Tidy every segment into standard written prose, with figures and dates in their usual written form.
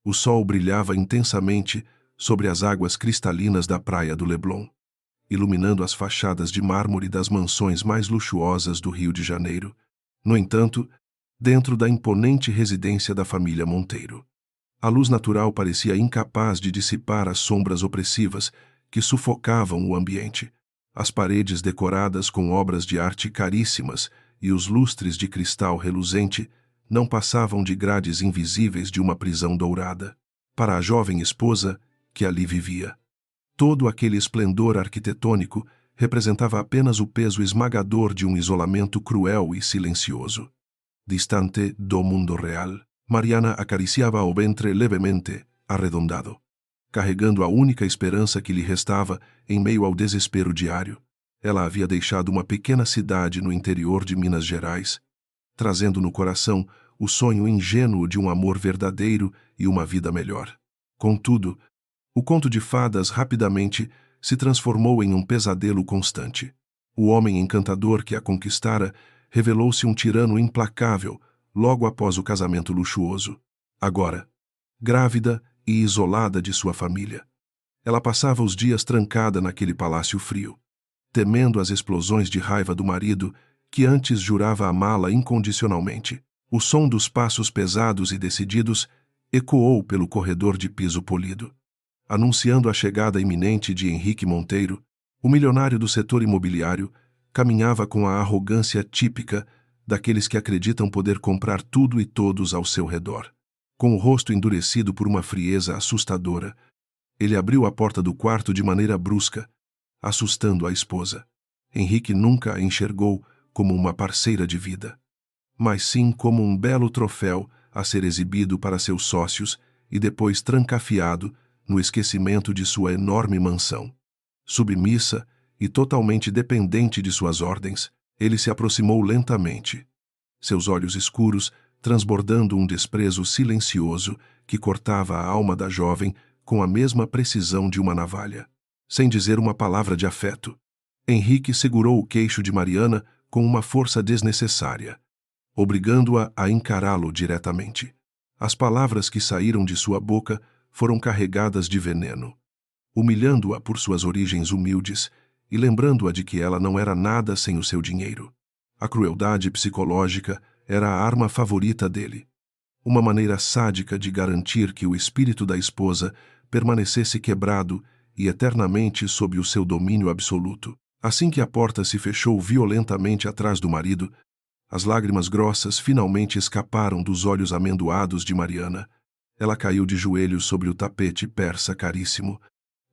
O sol brilhava intensamente sobre as águas cristalinas da praia do Leblon, iluminando as fachadas de mármore das mansões mais luxuosas do Rio de Janeiro. No entanto, dentro da imponente residência da família Monteiro, a luz natural parecia incapaz de dissipar as sombras opressivas que sufocavam o ambiente. As paredes decoradas com obras de arte caríssimas e os lustres de cristal reluzente não passavam de grades invisíveis de uma prisão dourada. Para a jovem esposa que ali vivia, todo aquele esplendor arquitetônico representava apenas o peso esmagador de um isolamento cruel e silencioso. Distante do mundo real, Mariana acariciava o ventre levemente arredondado, carregando a única esperança que lhe restava em meio ao desespero diário. Ela havia deixado uma pequena cidade no interior de Minas Gerais, trazendo no coração o sonho ingênuo de um amor verdadeiro e uma vida melhor. Contudo, o conto de fadas rapidamente se transformou em um pesadelo constante. O homem encantador que a conquistara revelou-se um tirano implacável logo após o casamento luxuoso. Agora, grávida e isolada de sua família, ela passava os dias trancada naquele palácio frio, temendo as explosões de raiva do marido, que antes jurava amá-la incondicionalmente. O som dos passos pesados e decididos ecoou pelo corredor de piso polido, anunciando a chegada iminente de Henrique Monteiro. O milionário do setor imobiliário caminhava com a arrogância típica daqueles que acreditam poder comprar tudo e todos ao seu redor. Com o rosto endurecido por uma frieza assustadora, ele abriu a porta do quarto de maneira brusca, assustando a esposa. Henrique nunca a enxergou como uma parceira de vida, mas sim como um belo troféu a ser exibido para seus sócios e depois trancafiado no esquecimento de sua enorme mansão. Submissa e totalmente dependente de suas ordens, ele se aproximou lentamente, seus olhos escuros transbordando um desprezo silencioso que cortava a alma da jovem com a mesma precisão de uma navalha. Sem dizer uma palavra de afeto, Henrique segurou o queixo de Mariana com uma força desnecessária, obrigando-a a encará-lo diretamente. As palavras que saíram de sua boca foram carregadas de veneno, humilhando-a por suas origens humildes e lembrando-a de que ela não era nada sem o seu dinheiro. A crueldade psicológica era a arma favorita dele, uma maneira sádica de garantir que o espírito da esposa permanecesse quebrado e eternamente sob o seu domínio absoluto. Assim que a porta se fechou violentamente atrás do marido, as lágrimas grossas finalmente escaparam dos olhos amendoados de Mariana. Ela caiu de joelhos sobre o tapete persa caríssimo,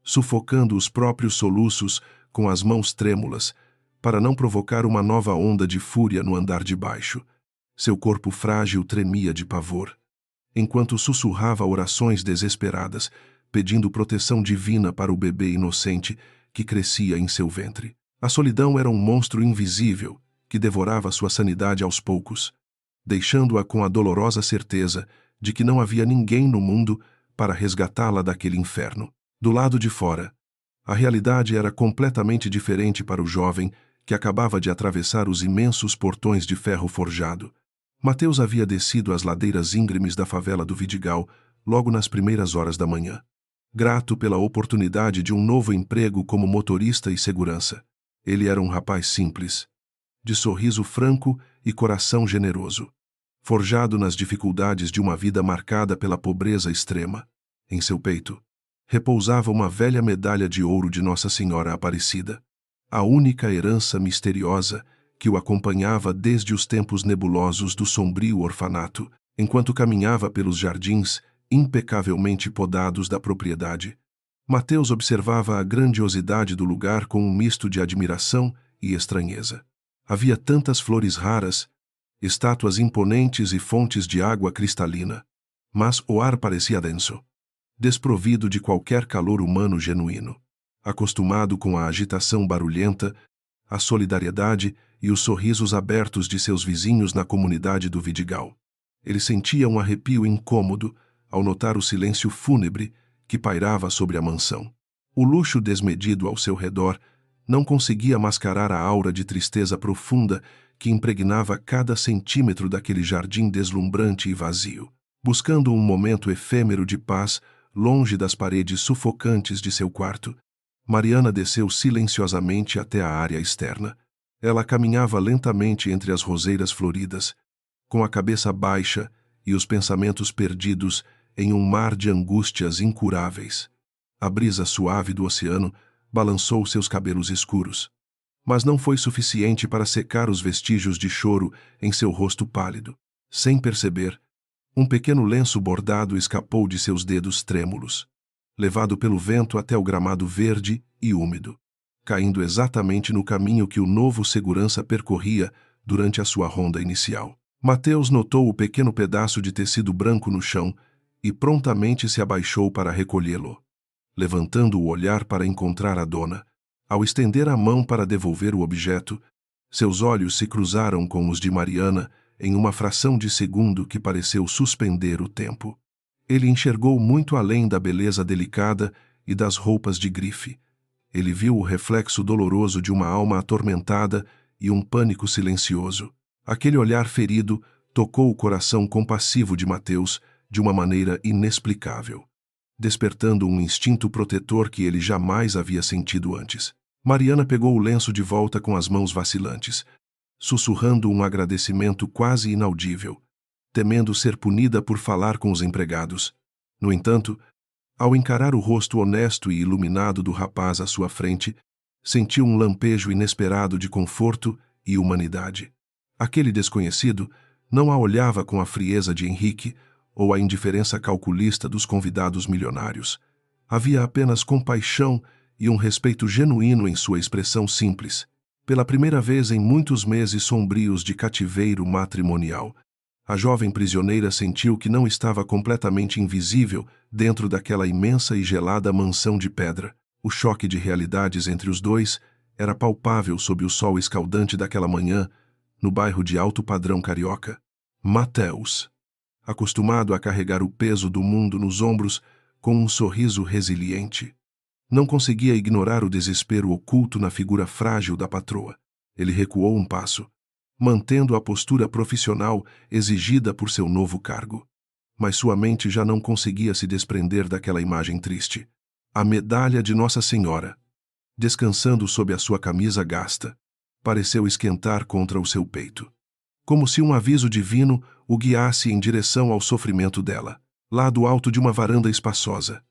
sufocando os próprios soluços com as mãos trêmulas, para não provocar uma nova onda de fúria no andar de baixo. Seu corpo frágil tremia de pavor, enquanto sussurrava orações desesperadas, pedindo proteção divina para o bebê inocente que crescia em seu ventre. A solidão era um monstro invisível que devorava sua sanidade aos poucos, deixando-a com a dolorosa certeza de que não havia ninguém no mundo para resgatá-la daquele inferno. Do lado de fora, a realidade era completamente diferente para o jovem que acabava de atravessar os imensos portões de ferro forjado. Mateus havia descido as ladeiras íngremes da favela do Vidigal logo nas primeiras horas da manhã, grato pela oportunidade de um novo emprego como motorista e segurança. Ele era um rapaz simples, de sorriso franco e coração generoso, forjado nas dificuldades de uma vida marcada pela pobreza extrema. Em seu peito repousava uma velha medalha de ouro de Nossa Senhora Aparecida, a única herança misteriosa que o acompanhava desde os tempos nebulosos do sombrio orfanato. Enquanto caminhava pelos jardins impecavelmente podados da propriedade, Mateus observava a grandiosidade do lugar com um misto de admiração e estranheza. Havia tantas flores raras, estátuas imponentes e fontes de água cristalina, mas o ar parecia denso, desprovido de qualquer calor humano genuíno. Acostumado com a agitação barulhenta, a solidariedade e os sorrisos abertos de seus vizinhos na comunidade do Vidigal, ele sentia um arrepio incômodo ao notar o silêncio fúnebre que pairava sobre a mansão. O luxo desmedido ao seu redor não conseguia mascarar a aura de tristeza profunda que impregnava cada centímetro daquele jardim deslumbrante e vazio. Buscando um momento efêmero de paz, longe das paredes sufocantes de seu quarto, Mariana desceu silenciosamente até a área externa. Ela caminhava lentamente entre as roseiras floridas, com a cabeça baixa e os pensamentos perdidos em um mar de angústias incuráveis. A brisa suave do oceano balançou seus cabelos escuros, mas não foi suficiente para secar os vestígios de choro em seu rosto pálido. Sem perceber, um pequeno lenço bordado escapou de seus dedos trêmulos, levado pelo vento até o gramado verde e úmido, caindo exatamente no caminho que o novo segurança percorria durante a sua ronda inicial. Mateus notou o pequeno pedaço de tecido branco no chão e prontamente se abaixou para recolhê-lo, levantando o olhar para encontrar a dona. Ao estender a mão para devolver o objeto, seus olhos se cruzaram com os de Mariana em uma fração de segundo que pareceu suspender o tempo. Ele enxergou muito além da beleza delicada e das roupas de grife. Ele viu o reflexo doloroso de uma alma atormentada e um pânico silencioso. Aquele olhar ferido tocou o coração compassivo de Mateus de uma maneira inexplicável, despertando um instinto protetor que ele jamais havia sentido antes. Mariana pegou o lenço de volta com as mãos vacilantes, sussurrando um agradecimento quase inaudível, temendo ser punida por falar com os empregados. No entanto, ao encarar o rosto honesto e iluminado do rapaz à sua frente, sentiu um lampejo inesperado de conforto e humanidade. Aquele desconhecido não a olhava com a frieza de Henrique ou a indiferença calculista dos convidados milionários. Havia apenas compaixão e um respeito genuíno em sua expressão simples. Pela primeira vez em muitos meses sombrios de cativeiro matrimonial, a jovem prisioneira sentiu que não estava completamente invisível dentro daquela imensa e gelada mansão de pedra. O choque de realidades entre os dois era palpável sob o sol escaldante daquela manhã, no bairro de alto padrão carioca. Mateus, acostumado a carregar o peso do mundo nos ombros com um sorriso resiliente, não conseguia ignorar o desespero oculto na figura frágil da patroa. Ele recuou um passo, mantendo a postura profissional exigida por seu novo cargo. Mas sua mente já não conseguia se desprender daquela imagem triste. A medalha de Nossa Senhora, descansando sob a sua camisa gasta, pareceu esquentar contra o seu peito, como se um aviso divino o guiasse em direção ao sofrimento dela. Lá do alto de uma varanda espaçosa,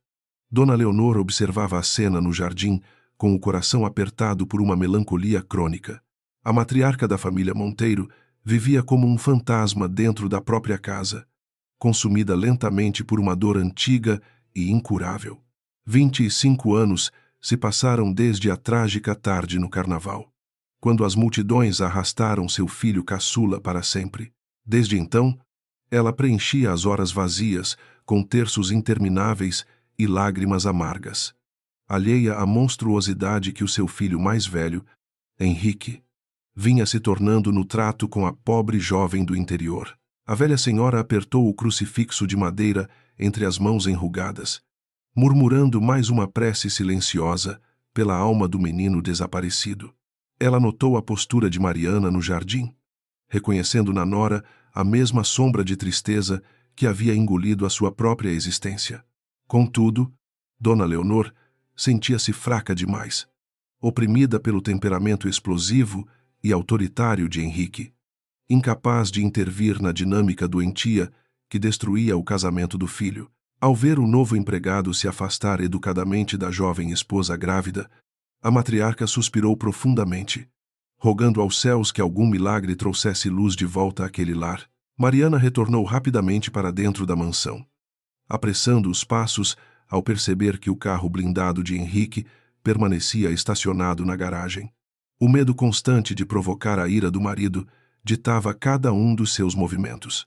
Dona Leonor observava a cena no jardim com o coração apertado por uma melancolia crônica. A matriarca da família Monteiro vivia como um fantasma dentro da própria casa, consumida lentamente por uma dor antiga e incurável. 25 anos se passaram desde a trágica tarde no carnaval, quando as multidões arrastaram seu filho caçula para sempre. Desde então, ela preenchia as horas vazias com terços intermináveis e lágrimas amargas, alheia à monstruosidade que o seu filho mais velho, Henrique, vinha se tornando no trato com a pobre jovem do interior. A velha senhora apertou o crucifixo de madeira entre as mãos enrugadas, murmurando mais uma prece silenciosa pela alma do menino desaparecido. Ela notou a postura de Mariana no jardim, reconhecendo na nora a mesma sombra de tristeza que havia engolido a sua própria existência. Contudo, Dona Leonor sentia-se fraca demais, oprimida pelo temperamento explosivo e autoritário de Henrique, incapaz de intervir na dinâmica doentia que destruía o casamento do filho. Ao ver o novo empregado se afastar educadamente da jovem esposa grávida, a matriarca suspirou profundamente, rogando aos céus que algum milagre trouxesse luz de volta àquele lar. Mariana retornou rapidamente para dentro da mansão, apressando os passos ao perceber que o carro blindado de Henrique permanecia estacionado na garagem. O medo constante de provocar a ira do marido ditava cada um dos seus movimentos,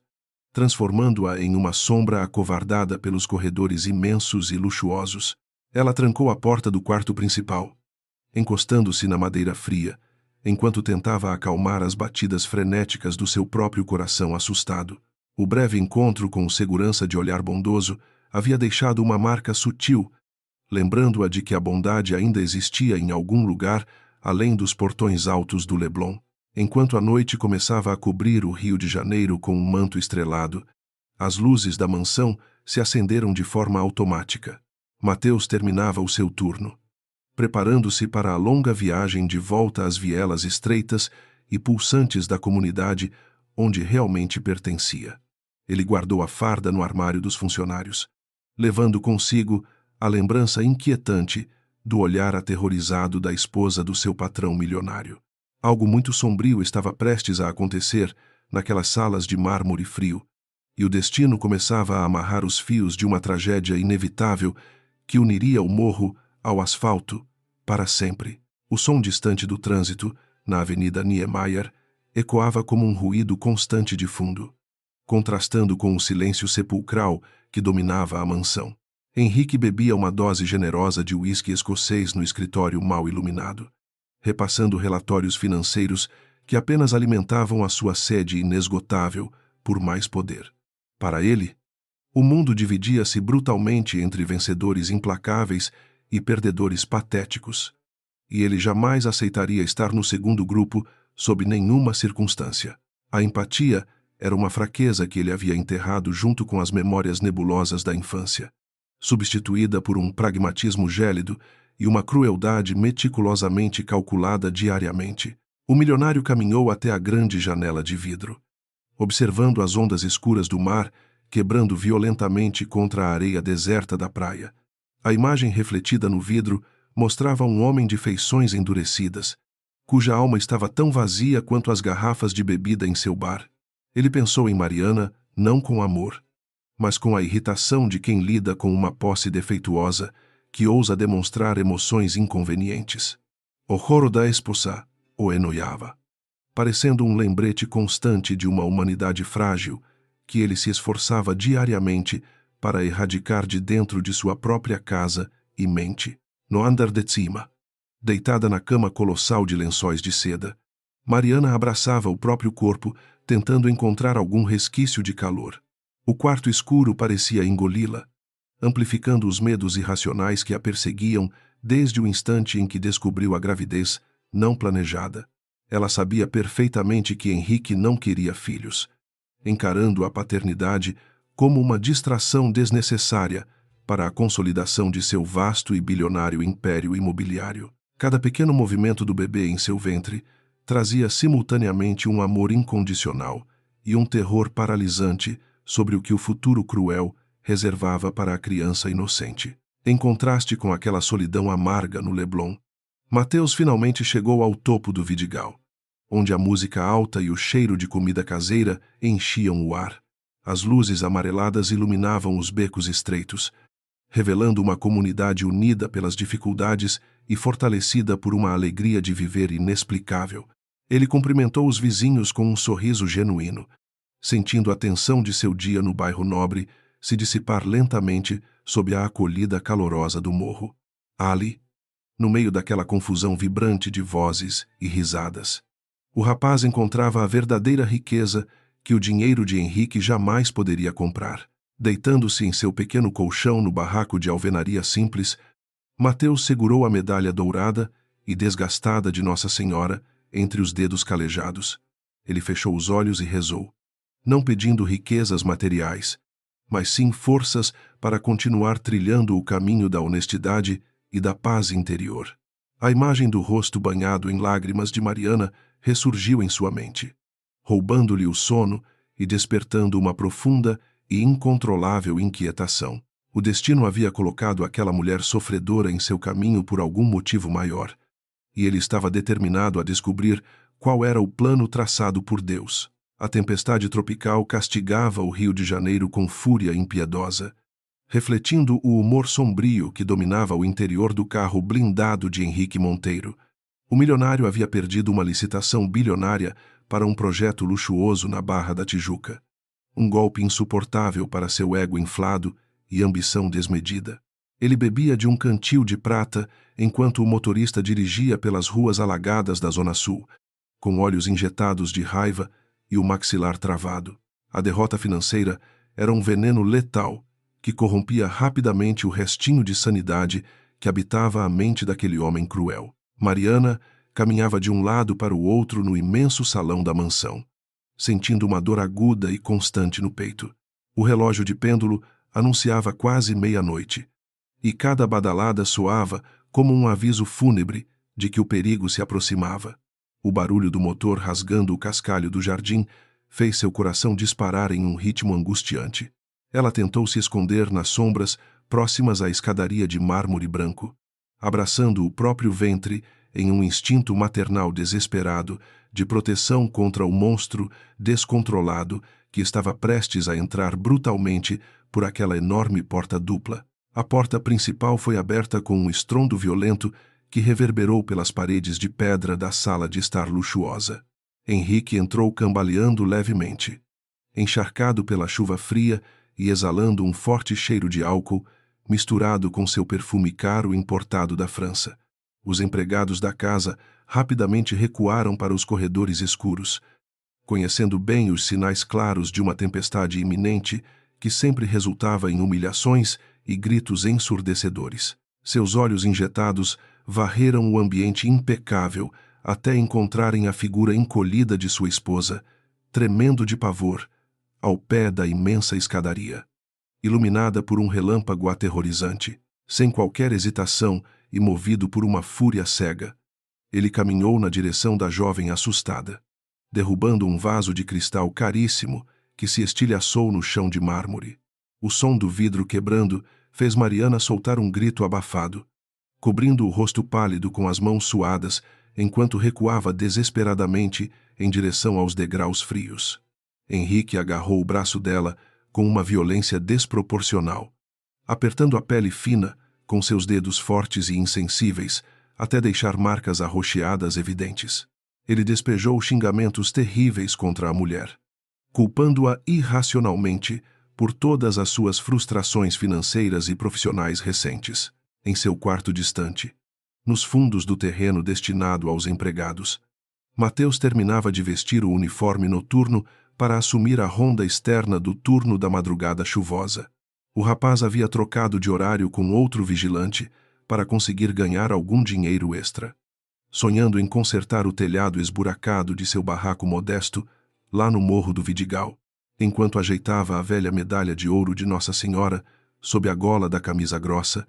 transformando-a em uma sombra acovardada pelos corredores imensos e luxuosos. Ela trancou a porta do quarto principal, encostando-se na madeira fria, enquanto tentava acalmar as batidas frenéticas do seu próprio coração assustado. O breve encontro com o segurança de olhar bondoso havia deixado uma marca sutil, lembrando-a de que a bondade ainda existia em algum lugar além dos portões altos do Leblon. Enquanto a noite começava a cobrir o Rio de Janeiro com um manto estrelado, As luzes da mansão se acenderam de forma automática. Mateus terminava o seu turno, preparando-se para a longa viagem de volta às vielas estreitas e pulsantes da comunidade onde realmente pertencia. Ele guardou a farda no armário dos funcionários, levando consigo a lembrança inquietante do olhar aterrorizado da esposa do seu patrão milionário. Algo muito sombrio estava prestes a acontecer naquelas salas de mármore frio, e o destino começava a amarrar os fios de uma tragédia inevitável que uniria o morro ao asfalto para sempre. O som distante do trânsito, na Avenida Niemeyer, ecoava como um ruído constante de fundo, contrastando com o silêncio sepulcral que dominava a mansão. Henrique bebia uma dose generosa de uísque escocês no escritório mal iluminado, repassando relatórios financeiros que apenas alimentavam a sua sede inesgotável por mais poder. Para ele, o mundo dividia-se brutalmente entre vencedores implacáveis e perdedores patéticos, e ele jamais aceitaria estar no segundo grupo sob nenhuma circunstância. A empatia era uma fraqueza que ele havia enterrado junto com as memórias nebulosas da infância, substituída por um pragmatismo gélido e uma crueldade meticulosamente calculada diariamente. O milionário caminhou até a grande janela de vidro, observando as ondas escuras do mar quebrando violentamente contra a areia deserta da praia. A imagem refletida no vidro mostrava um homem de feições endurecidas, cuja alma estava tão vazia quanto as garrafas de bebida em seu bar. Ele pensou em Mariana, não com amor, mas com a irritação de quem lida com uma posse defeituosa que ousa demonstrar emoções inconvenientes. O horror da esposa o enoiava, parecendo um lembrete constante de uma humanidade frágil que ele se esforçava diariamente para erradicar de dentro de sua própria casa e mente. No andar de cima, deitada na cama colossal de lençóis de seda, Mariana abraçava o próprio corpo, tentando encontrar algum resquício de calor. O quarto escuro parecia engoli-la, amplificando os medos irracionais que a perseguiam desde o instante em que descobriu a gravidez não planejada. Ela sabia perfeitamente que Henrique não queria filhos, encarando a paternidade como uma distração desnecessária para a consolidação de seu vasto e bilionário império imobiliário. Cada pequeno movimento do bebê em seu ventre trazia simultaneamente um amor incondicional e um terror paralisante sobre o que o futuro cruel reservava para a criança inocente. Em contraste com aquela solidão amarga no Leblon, Mateus finalmente chegou ao topo do Vidigal, onde a música alta e o cheiro de comida caseira enchiam o ar. As luzes amareladas iluminavam os becos estreitos, revelando uma comunidade unida pelas dificuldades e fortalecida por uma alegria de viver inexplicável. Ele cumprimentou os vizinhos com um sorriso genuíno, sentindo a tensão de seu dia no bairro nobre se dissipar lentamente sob a acolhida calorosa do morro. Ali, no meio daquela confusão vibrante de vozes e risadas, o rapaz encontrava a verdadeira riqueza que o dinheiro de Henrique jamais poderia comprar. Deitando-se em seu pequeno colchão no barraco de alvenaria simples, Mateus segurou a medalha dourada e desgastada de Nossa Senhora entre os dedos calejados. Ele fechou os olhos e rezou, não pedindo riquezas materiais, mas sim forças para continuar trilhando o caminho da honestidade e da paz interior. A imagem do rosto banhado em lágrimas de Mariana ressurgiu em sua mente, roubando-lhe o sono e despertando uma profunda e incontrolável inquietação. O destino havia colocado aquela mulher sofredora em seu caminho por algum motivo maior, e ele estava determinado a descobrir qual era o plano traçado por Deus. A tempestade tropical castigava o Rio de Janeiro com fúria impiedosa, refletindo o humor sombrio que dominava o interior do carro blindado de Henrique Monteiro. O milionário havia perdido uma licitação bilionária para um projeto luxuoso na Barra da Tijuca. Um golpe insuportável para seu ego inflado e ambição desmedida. Ele bebia de um cantil de prata enquanto o motorista dirigia pelas ruas alagadas da Zona Sul, com olhos injetados de raiva e o maxilar travado. A derrota financeira era um veneno letal que corrompia rapidamente o restinho de sanidade que habitava a mente daquele homem cruel. Mariana caminhava de um lado para o outro no imenso salão da mansão, sentindo uma dor aguda e constante no peito. O relógio de pêndulo anunciava quase meia-noite, e cada badalada soava como um aviso fúnebre de que o perigo se aproximava. O barulho do motor rasgando o cascalho do jardim fez seu coração disparar em um ritmo angustiante. Ela tentou se esconder nas sombras próximas à escadaria de mármore branco, abraçando o próprio ventre em um instinto maternal desesperado de proteção contra o monstro descontrolado que estava prestes a entrar brutalmente por aquela enorme porta dupla. A porta principal foi aberta com um estrondo violento que reverberou pelas paredes de pedra da sala de estar luxuosa. Henrique entrou cambaleando levemente. Encharcado pela chuva fria e exalando um forte cheiro de álcool, misturado com seu perfume caro importado da França. Os empregados da casa rapidamente recuaram para os corredores escuros, conhecendo bem os sinais claros de uma tempestade iminente que sempre resultava em humilhações e gritos ensurdecedores. Seus olhos injetados varreram o ambiente impecável até encontrarem a figura encolhida de sua esposa, tremendo de pavor, ao pé da imensa escadaria. Iluminada por um relâmpago aterrorizante, sem qualquer hesitação e movido por uma fúria cega, ele caminhou na direção da jovem assustada, derrubando um vaso de cristal caríssimo que se estilhaçou no chão de mármore. O som do vidro quebrando fez Mariana soltar um grito abafado, cobrindo o rosto pálido com as mãos suadas enquanto recuava desesperadamente em direção aos degraus frios. Henrique agarrou o braço dela com uma violência desproporcional, apertando a pele fina com seus dedos fortes e insensíveis até deixar marcas arroxeadas evidentes. Ele despejou xingamentos terríveis contra a mulher, culpando-a irracionalmente por todas as suas frustrações financeiras e profissionais recentes. Em seu quarto distante, nos fundos do terreno destinado aos empregados, Mateus terminava de vestir o uniforme noturno para assumir a ronda externa do turno da madrugada chuvosa. O rapaz havia trocado de horário com outro vigilante para conseguir ganhar algum dinheiro extra, sonhando em consertar o telhado esburacado de seu barraco modesto lá no Morro do Vidigal, enquanto ajeitava a velha medalha de ouro de Nossa Senhora sob a gola da camisa grossa.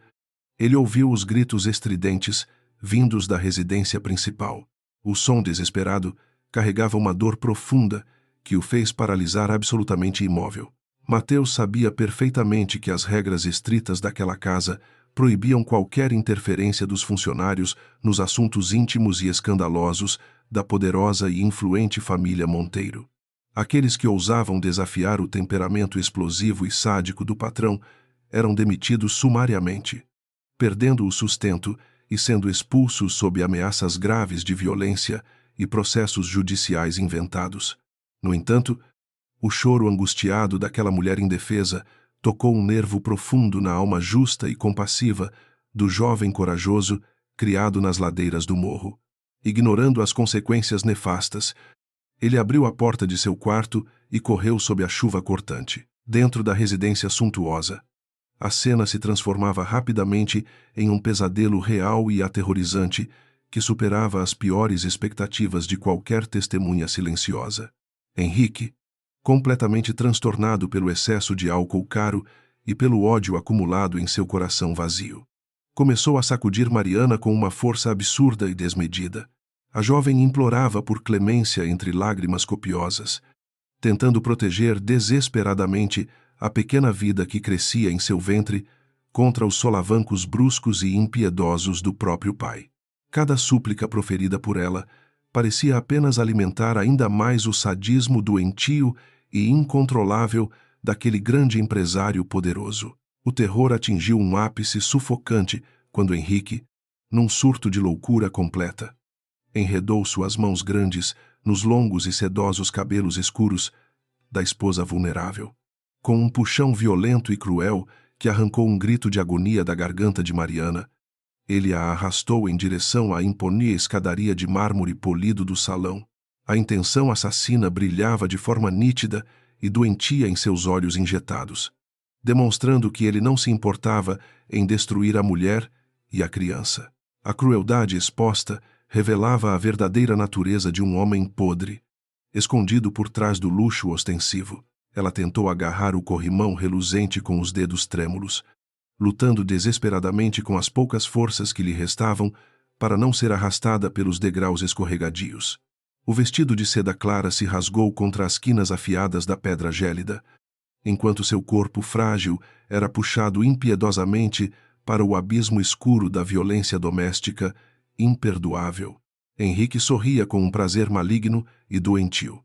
Ele ouviu os gritos estridentes vindos da residência principal. O som desesperado carregava uma dor profunda que o fez paralisar absolutamente imóvel. Mateus sabia perfeitamente que as regras estritas daquela casa proibiam qualquer interferência dos funcionários nos assuntos íntimos e escandalosos da poderosa e influente família Monteiro. Aqueles que ousavam desafiar o temperamento explosivo e sádico do patrão eram demitidos sumariamente, perdendo o sustento e sendo expulsos sob ameaças graves de violência e processos judiciais inventados. No entanto, o choro angustiado daquela mulher indefesa tocou um nervo profundo na alma justa e compassiva do jovem corajoso criado nas ladeiras do morro. Ignorando as consequências nefastas, ele abriu a porta de seu quarto e correu sob a chuva cortante. Dentro da residência suntuosa, a cena se transformava rapidamente em um pesadelo real e aterrorizante que superava as piores expectativas de qualquer testemunha silenciosa. Henrique, completamente transtornado pelo excesso de álcool caro e pelo ódio acumulado em seu coração vazio, começou a sacudir Mariana com uma força absurda e desmedida. A jovem implorava por clemência entre lágrimas copiosas, tentando proteger desesperadamente a pequena vida que crescia em seu ventre contra os solavancos bruscos e impiedosos do próprio pai. Cada súplica proferida por ela parecia apenas alimentar ainda mais o sadismo doentio e incontrolável daquele grande empresário poderoso. O terror atingiu um ápice sufocante quando Henrique, num surto de loucura completa, enredou suas mãos grandes nos longos e sedosos cabelos escuros da esposa vulnerável. Com um puxão violento e cruel que arrancou um grito de agonia da garganta de Mariana, ele a arrastou em direção à imponente escadaria de mármore polido do salão. A intenção assassina brilhava de forma nítida e doentia em seus olhos injetados, demonstrando que ele não se importava em destruir a mulher e a criança. A crueldade exposta revelava a verdadeira natureza de um homem podre, escondido por trás do luxo ostensivo. Ela tentou agarrar o corrimão reluzente com os dedos trêmulos, lutando desesperadamente com as poucas forças que lhe restavam para não ser arrastada pelos degraus escorregadios. O vestido de seda clara se rasgou contra as quinas afiadas da pedra gélida, enquanto seu corpo frágil era puxado impiedosamente para o abismo escuro da violência doméstica imperdoável. Henrique sorria com um prazer maligno e doentio,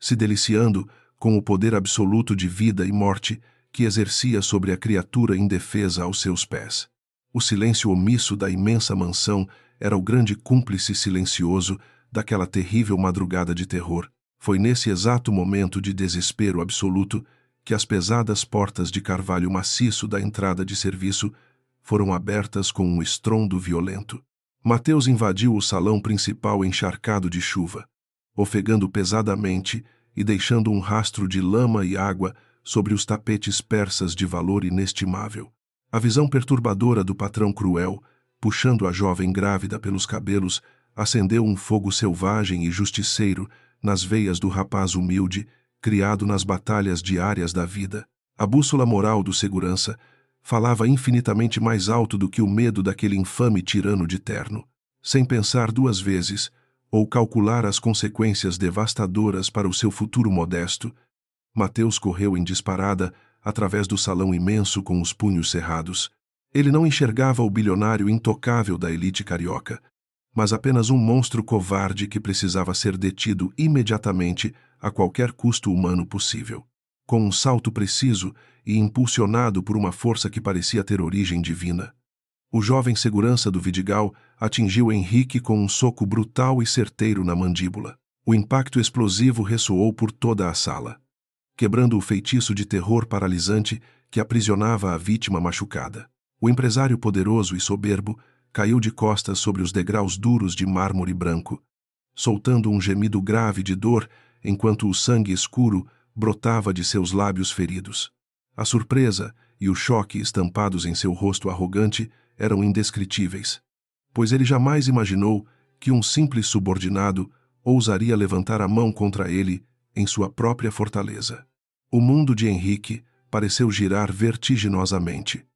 se deliciando com o poder absoluto de vida e morte que exercia sobre a criatura indefesa aos seus pés. O silêncio omisso da imensa mansão era o grande cúmplice silencioso daquela terrível madrugada de terror. Foi nesse exato momento de desespero absoluto que as pesadas portas de carvalho maciço da entrada de serviço foram abertas com um estrondo violento. Mateus invadiu o salão principal encharcado de chuva, ofegando pesadamente e deixando um rastro de lama e água sobre os tapetes persas de valor inestimável. A visão perturbadora do patrão cruel, puxando a jovem grávida pelos cabelos, acendeu um fogo selvagem e justiceiro nas veias do rapaz humilde, criado nas batalhas diárias da vida. A bússola moral do segurança falava infinitamente mais alto do que o medo daquele infame tirano de terno. Sem pensar duas vezes, ou calcular as consequências devastadoras para o seu futuro modesto, Mateus correu em disparada através do salão imenso com os punhos cerrados. Ele não enxergava o bilionário intocável da elite carioca, mas apenas um monstro covarde que precisava ser detido imediatamente a qualquer custo humano possível. Com um salto preciso e impulsionado por uma força que parecia ter origem divina, o jovem segurança do Vidigal atingiu Henrique com um soco brutal e certeiro na mandíbula. O impacto explosivo ressoou por toda a sala, quebrando o feitiço de terror paralisante que aprisionava a vítima machucada. O empresário poderoso e soberbo caiu de costas sobre os degraus duros de mármore branco, soltando um gemido grave de dor enquanto o sangue escuro brotava de seus lábios feridos. A surpresa e o choque estampados em seu rosto arrogante eram indescritíveis, pois ele jamais imaginou que um simples subordinado ousaria levantar a mão contra ele em sua própria fortaleza. O mundo de Henrique pareceu girar vertiginosamente,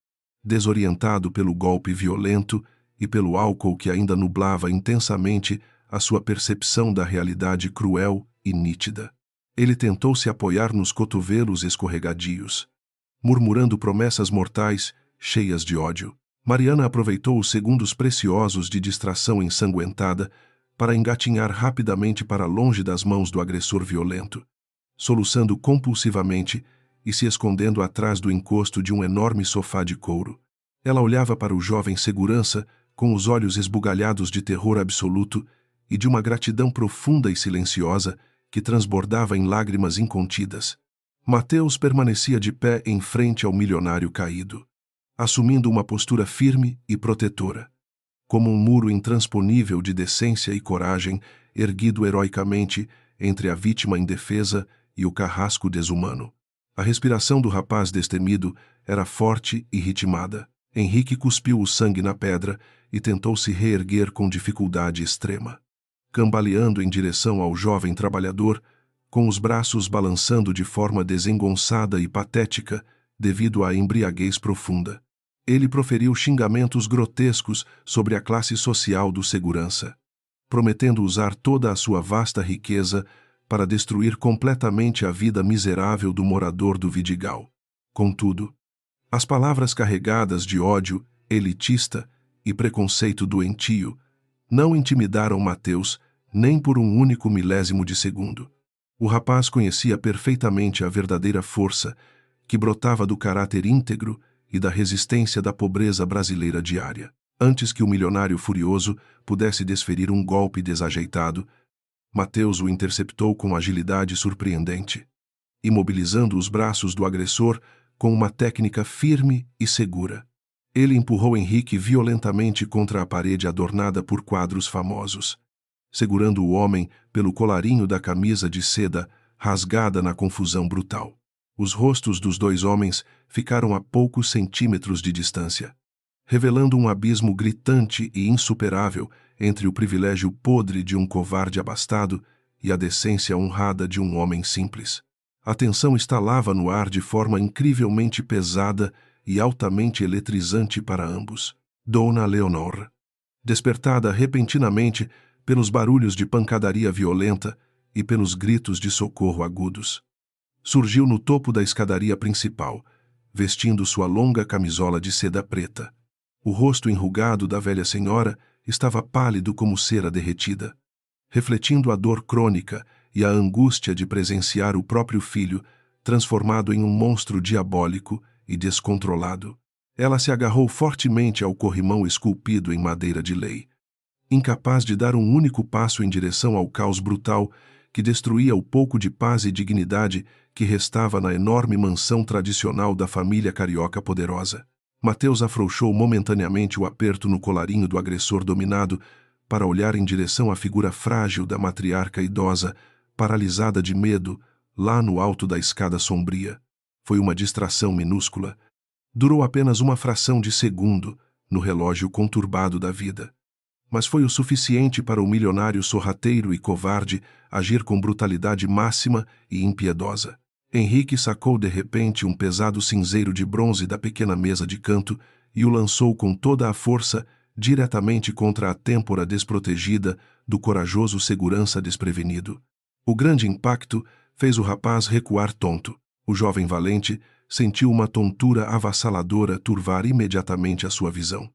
desorientado pelo golpe violento e pelo álcool que ainda nublava intensamente a sua percepção da realidade cruel e nítida. Ele tentou se apoiar nos cotovelos escorregadios, murmurando promessas mortais cheias de ódio. Mariana aproveitou os segundos preciosos de distração ensanguentada para engatinhar rapidamente para longe das mãos do agressor violento, soluçando compulsivamente e se escondendo atrás do encosto de um enorme sofá de couro. Ela olhava para o jovem segurança com os olhos esbugalhados de terror absoluto e de uma gratidão profunda e silenciosa que transbordava em lágrimas incontidas. Mateus permanecia de pé em frente ao milionário caído, assumindo uma postura firme e protetora, como um muro intransponível de decência e coragem erguido heroicamente entre a vítima indefesa e o carrasco desumano. A respiração do rapaz destemido era forte e ritmada. Henrique cuspiu o sangue na pedra e tentou se reerguer com dificuldade extrema, cambaleando em direção ao jovem trabalhador, com os braços balançando de forma desengonçada e patética devido à embriaguez profunda. Ele proferiu xingamentos grotescos sobre a classe social do segurança, prometendo usar toda a sua vasta riqueza para destruir completamente a vida miserável do morador do Vidigal. Contudo, as palavras carregadas de ódio elitista e preconceito doentio não intimidaram Mateus nem por um único milésimo de segundo. O rapaz conhecia perfeitamente a verdadeira força que brotava do caráter íntegro e da resistência da pobreza brasileira diária. Antes que o milionário furioso pudesse desferir um golpe desajeitado, Mateus o interceptou com agilidade surpreendente, imobilizando os braços do agressor com uma técnica firme e segura. Ele empurrou Henrique violentamente contra a parede adornada por quadros famosos, segurando o homem pelo colarinho da camisa de seda rasgada na confusão brutal. Os rostos dos dois homens ficaram a poucos centímetros de distância, revelando um abismo gritante e insuperável entre o privilégio podre de um covarde abastado e a decência honrada de um homem simples. A tensão estalava no ar de forma incrivelmente pesada e altamente eletrizante para ambos. Dona Leonor, despertada repentinamente pelos barulhos de pancadaria violenta e pelos gritos de socorro agudos, surgiu no topo da escadaria principal, vestindo sua longa camisola de seda preta. O rosto enrugado da velha senhora estava pálido como cera derretida, refletindo a dor crônica e a angústia de presenciar o próprio filho transformado em um monstro diabólico e descontrolado. Ela se agarrou fortemente ao corrimão esculpido em madeira de lei, incapaz de dar um único passo em direção ao caos brutal que destruía o pouco de paz e dignidade que restava na enorme mansão tradicional da família carioca poderosa. Mateus afrouxou momentaneamente o aperto no colarinho do agressor dominado para olhar em direção à figura frágil da matriarca idosa, paralisada de medo, lá no alto da escada sombria. Foi uma distração minúscula. Durou apenas uma fração de segundo no relógio conturbado da vida. Mas foi o suficiente para o milionário sorrateiro e covarde agir com brutalidade máxima e impiedosa. Henrique sacou de repente um pesado cinzeiro de bronze da pequena mesa de canto e o lançou com toda a força diretamente contra a têmpora desprotegida do corajoso segurança desprevenido. O grande impacto fez o rapaz recuar tonto. O jovem valente sentiu uma tontura avassaladora turvar imediatamente a sua visão.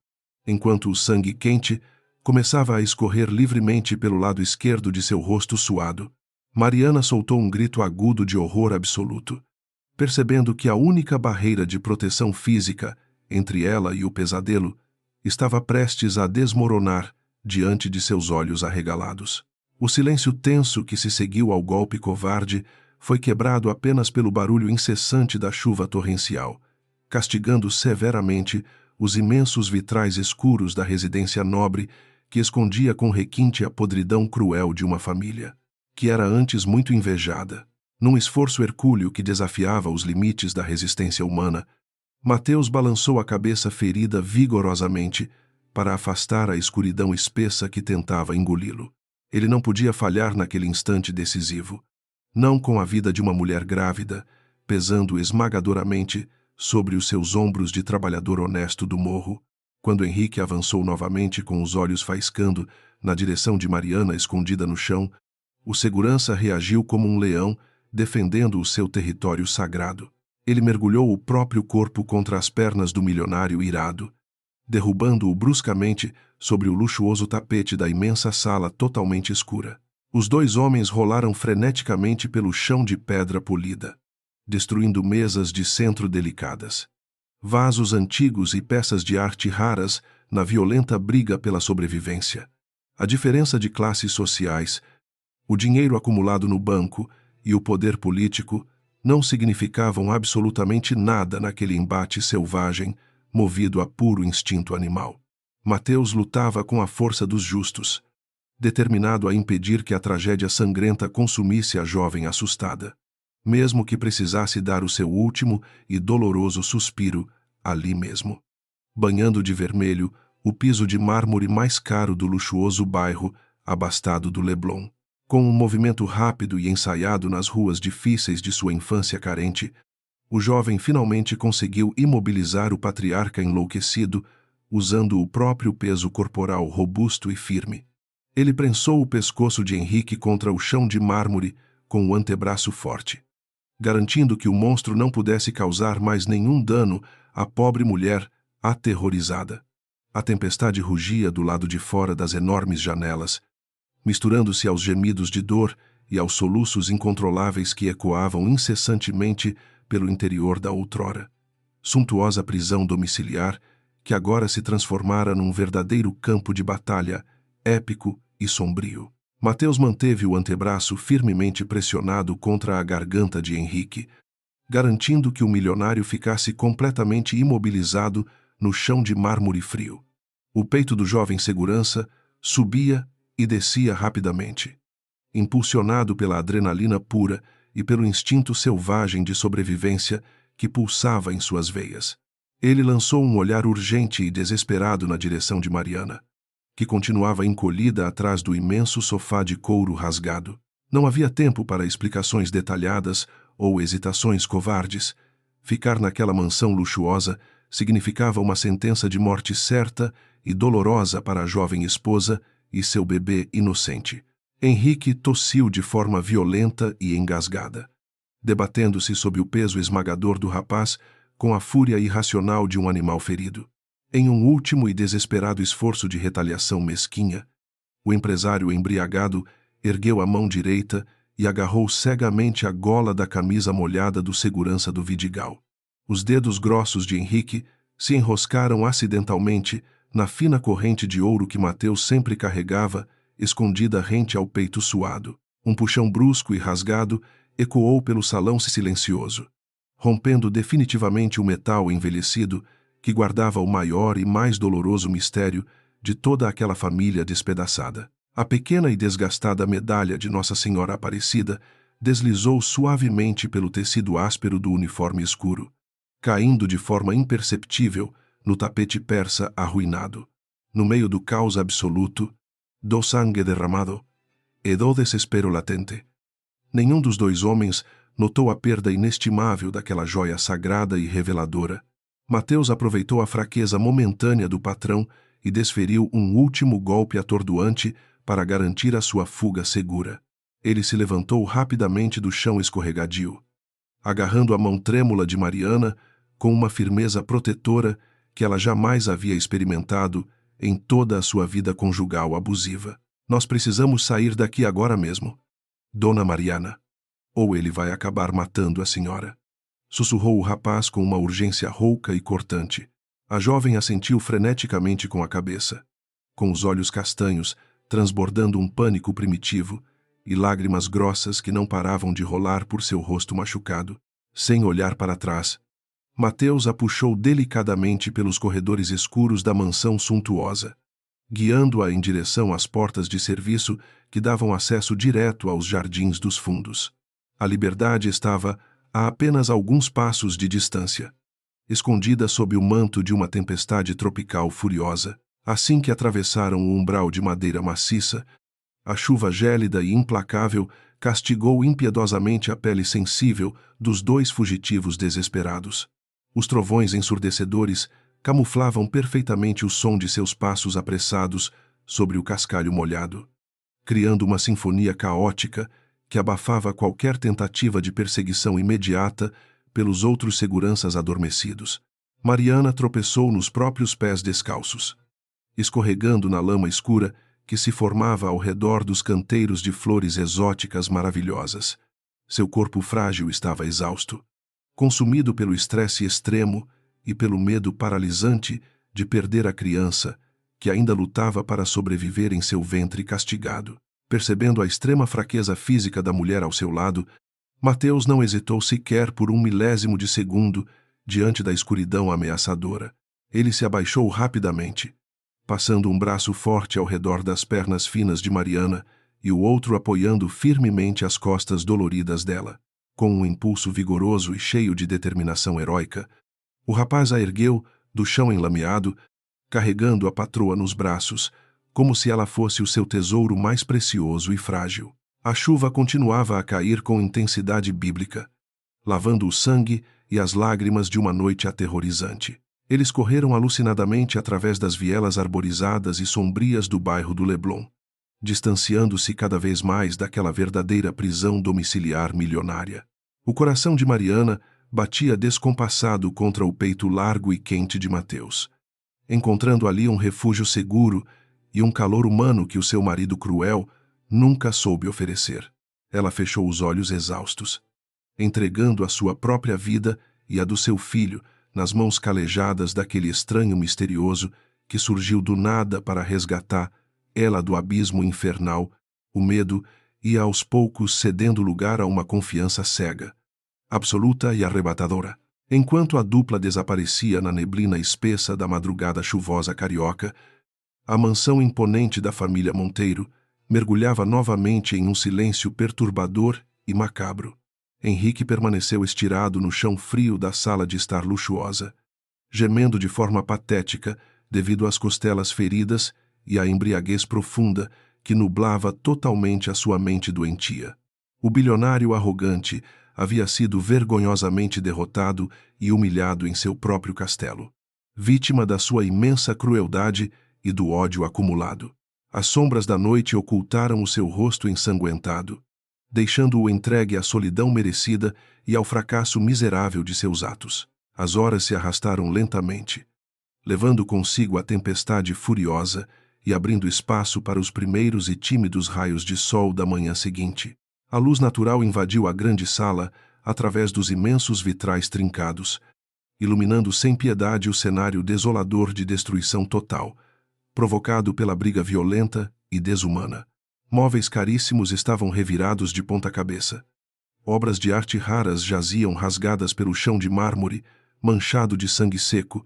Enquanto o sangue quente começava a escorrer livremente pelo lado esquerdo de seu rosto suado, Mariana soltou um grito agudo de horror absoluto, percebendo que a única barreira de proteção física entre ela e o pesadelo estava prestes a desmoronar diante de seus olhos arregalados. O silêncio tenso que se seguiu ao golpe covarde foi quebrado apenas pelo barulho incessante da chuva torrencial, castigando severamente os imensos vitrais escuros da residência nobre que escondia com requinte a podridão cruel de uma família, que era antes muito invejada. Num esforço hercúleo que desafiava os limites da resistência humana, Mateus balançou a cabeça ferida vigorosamente para afastar a escuridão espessa que tentava engoli-lo. Ele não podia falhar naquele instante decisivo, não com a vida de uma mulher grávida, pesando esmagadoramente sobre os seus ombros de trabalhador honesto do morro. Quando Henrique avançou novamente com os olhos faiscando na direção de Mariana escondida no chão, o segurança reagiu como um leão defendendo o seu território sagrado. Ele mergulhou o próprio corpo contra as pernas do milionário irado, derrubando-o bruscamente sobre o luxuoso tapete da imensa sala totalmente escura. Os dois homens rolaram freneticamente pelo chão de pedra polida, destruindo mesas de centro delicadas, vasos antigos e peças de arte raras na violenta briga pela sobrevivência. A diferença de classes sociais, o dinheiro acumulado no banco e o poder político não significavam absolutamente nada naquele embate selvagem, movido a puro instinto animal. Mateus lutava com a força dos justos, determinado a impedir que a tragédia sangrenta consumisse a jovem assustada, mesmo que precisasse dar o seu último e doloroso suspiro ali mesmo. Banhando de vermelho o piso de mármore mais caro do luxuoso bairro abastado do Leblon. Com um movimento rápido e ensaiado nas ruas difíceis de sua infância carente, o jovem finalmente conseguiu imobilizar o patriarca enlouquecido, usando o próprio peso corporal robusto e firme. Ele prensou o pescoço de Henrique contra o chão de mármore com o antebraço forte, garantindo que o monstro não pudesse causar mais nenhum dano à pobre mulher aterrorizada. A tempestade rugia do lado de fora das enormes janelas, misturando-se aos gemidos de dor e aos soluços incontroláveis que ecoavam incessantemente pelo interior da outrora suntuosa prisão domiciliar que agora se transformara num verdadeiro campo de batalha épico e sombrio. Mateus manteve o antebraço firmemente pressionado contra a garganta de Henrique, garantindo que o milionário ficasse completamente imobilizado no chão de mármore frio. O peito do jovem segurança subia e descia rapidamente, impulsionado pela adrenalina pura e pelo instinto selvagem de sobrevivência que pulsava em suas veias. Ele lançou um olhar urgente e desesperado na direção de Mariana, que continuava encolhida atrás do imenso sofá de couro rasgado. Não havia tempo para explicações detalhadas ou hesitações covardes. Ficar naquela mansão luxuosa significava uma sentença de morte certa e dolorosa para a jovem esposa e seu bebê inocente. Henrique tossiu de forma violenta e engasgada, debatendo-se sob o peso esmagador do rapaz com a fúria irracional de um animal ferido. Em um último e desesperado esforço de retaliação mesquinha, o empresário embriagado ergueu a mão direita e agarrou cegamente a gola da camisa molhada do segurança do Vidigal. Os dedos grossos de Henrique se enroscaram acidentalmente na fina corrente de ouro que Mateus sempre carregava, escondida rente ao peito suado. Um puxão brusco e rasgado ecoou pelo salão silencioso, rompendo definitivamente o metal envelhecido que guardava o maior e mais doloroso mistério de toda aquela família despedaçada. A pequena e desgastada medalha de Nossa Senhora Aparecida deslizou suavemente pelo tecido áspero do uniforme escuro, caindo de forma imperceptível no tapete persa arruinado. No meio do caos absoluto, do sangue derramado e do desespero latente. Nenhum dos dois homens notou a perda inestimável daquela joia sagrada e reveladora. Mateus aproveitou a fraqueza momentânea do patrão e desferiu um último golpe atordoante para garantir a sua fuga segura. Ele se levantou rapidamente do chão escorregadio, agarrando a mão trêmula de Mariana com uma firmeza protetora que ela jamais havia experimentado em toda a sua vida conjugal abusiva. Nós precisamos sair daqui agora mesmo, Dona Mariana, ou ele vai acabar matando a senhora. Sussurrou o rapaz com uma urgência rouca e cortante. A jovem assentiu freneticamente com a cabeça, com os olhos castanhos, transbordando um pânico primitivo, e lágrimas grossas que não paravam de rolar por seu rosto machucado. Sem olhar para trás, Mateus a puxou delicadamente pelos corredores escuros da mansão suntuosa, guiando-a em direção às portas de serviço que davam acesso direto aos jardins dos fundos. A liberdade estava a apenas alguns passos de distância, escondida sob o manto de uma tempestade tropical furiosa. Assim que atravessaram o umbral de madeira maciça, a chuva gélida e implacável castigou impiedosamente a pele sensível dos dois fugitivos desesperados. Os trovões ensurdecedores camuflavam perfeitamente o som de seus passos apressados sobre o cascalho molhado, criando uma sinfonia caótica que abafava qualquer tentativa de perseguição imediata pelos outros seguranças adormecidos. Mariana tropeçou nos próprios pés descalços, escorregando na lama escura que se formava ao redor dos canteiros de flores exóticas maravilhosas. Seu corpo frágil estava exausto, consumido pelo estresse extremo e pelo medo paralisante de perder a criança, que ainda lutava para sobreviver em seu ventre castigado. Percebendo a extrema fraqueza física da mulher ao seu lado, Mateus não hesitou sequer por um milésimo de segundo diante da escuridão ameaçadora. Ele se abaixou rapidamente, passando um braço forte ao redor das pernas finas de Mariana e o outro apoiando firmemente as costas doloridas dela. Com um impulso vigoroso e cheio de determinação heróica, o rapaz a ergueu do chão enlameado, carregando a patroa nos braços, como se ela fosse o seu tesouro mais precioso e frágil. A chuva continuava a cair com intensidade bíblica, lavando o sangue e as lágrimas de uma noite aterrorizante. Eles correram alucinadamente através das vielas arborizadas e sombrias do bairro do Leblon, distanciando-se cada vez mais daquela verdadeira prisão domiciliar milionária. O coração de Mariana batia descompassado contra o peito largo e quente de Mateus, encontrando ali um refúgio seguro e um calor humano que o seu marido cruel nunca soube oferecer. Ela fechou os olhos exaustos, entregando a sua própria vida e a do seu filho nas mãos calejadas daquele estranho misterioso que surgiu do nada para resgatar ela do abismo infernal. O medo ia aos poucos cedendo lugar a uma confiança cega, absoluta e arrebatadora. Enquanto a dupla desaparecia na neblina espessa da madrugada chuvosa carioca, a mansão imponente da família Monteiro mergulhava novamente em um silêncio perturbador e macabro. Henrique permaneceu estirado no chão frio da sala de estar luxuosa, gemendo de forma patética devido às costelas feridas e à embriaguez profunda que nublava totalmente a sua mente doentia. O bilionário arrogante havia sido vergonhosamente derrotado e humilhado em seu próprio castelo, vítima da sua imensa crueldade e do ódio acumulado. As sombras da noite ocultaram o seu rosto ensanguentado, deixando-o entregue à solidão merecida e ao fracasso miserável de seus atos. As horas se arrastaram lentamente, levando consigo a tempestade furiosa e abrindo espaço para os primeiros e tímidos raios de sol da manhã seguinte. A luz natural invadiu a grande sala através dos imensos vitrais trincados, iluminando sem piedade o cenário desolador de destruição total, provocado pela briga violenta e desumana. Móveis caríssimos estavam revirados de ponta cabeça. Obras de arte raras jaziam rasgadas pelo chão de mármore, manchado de sangue seco,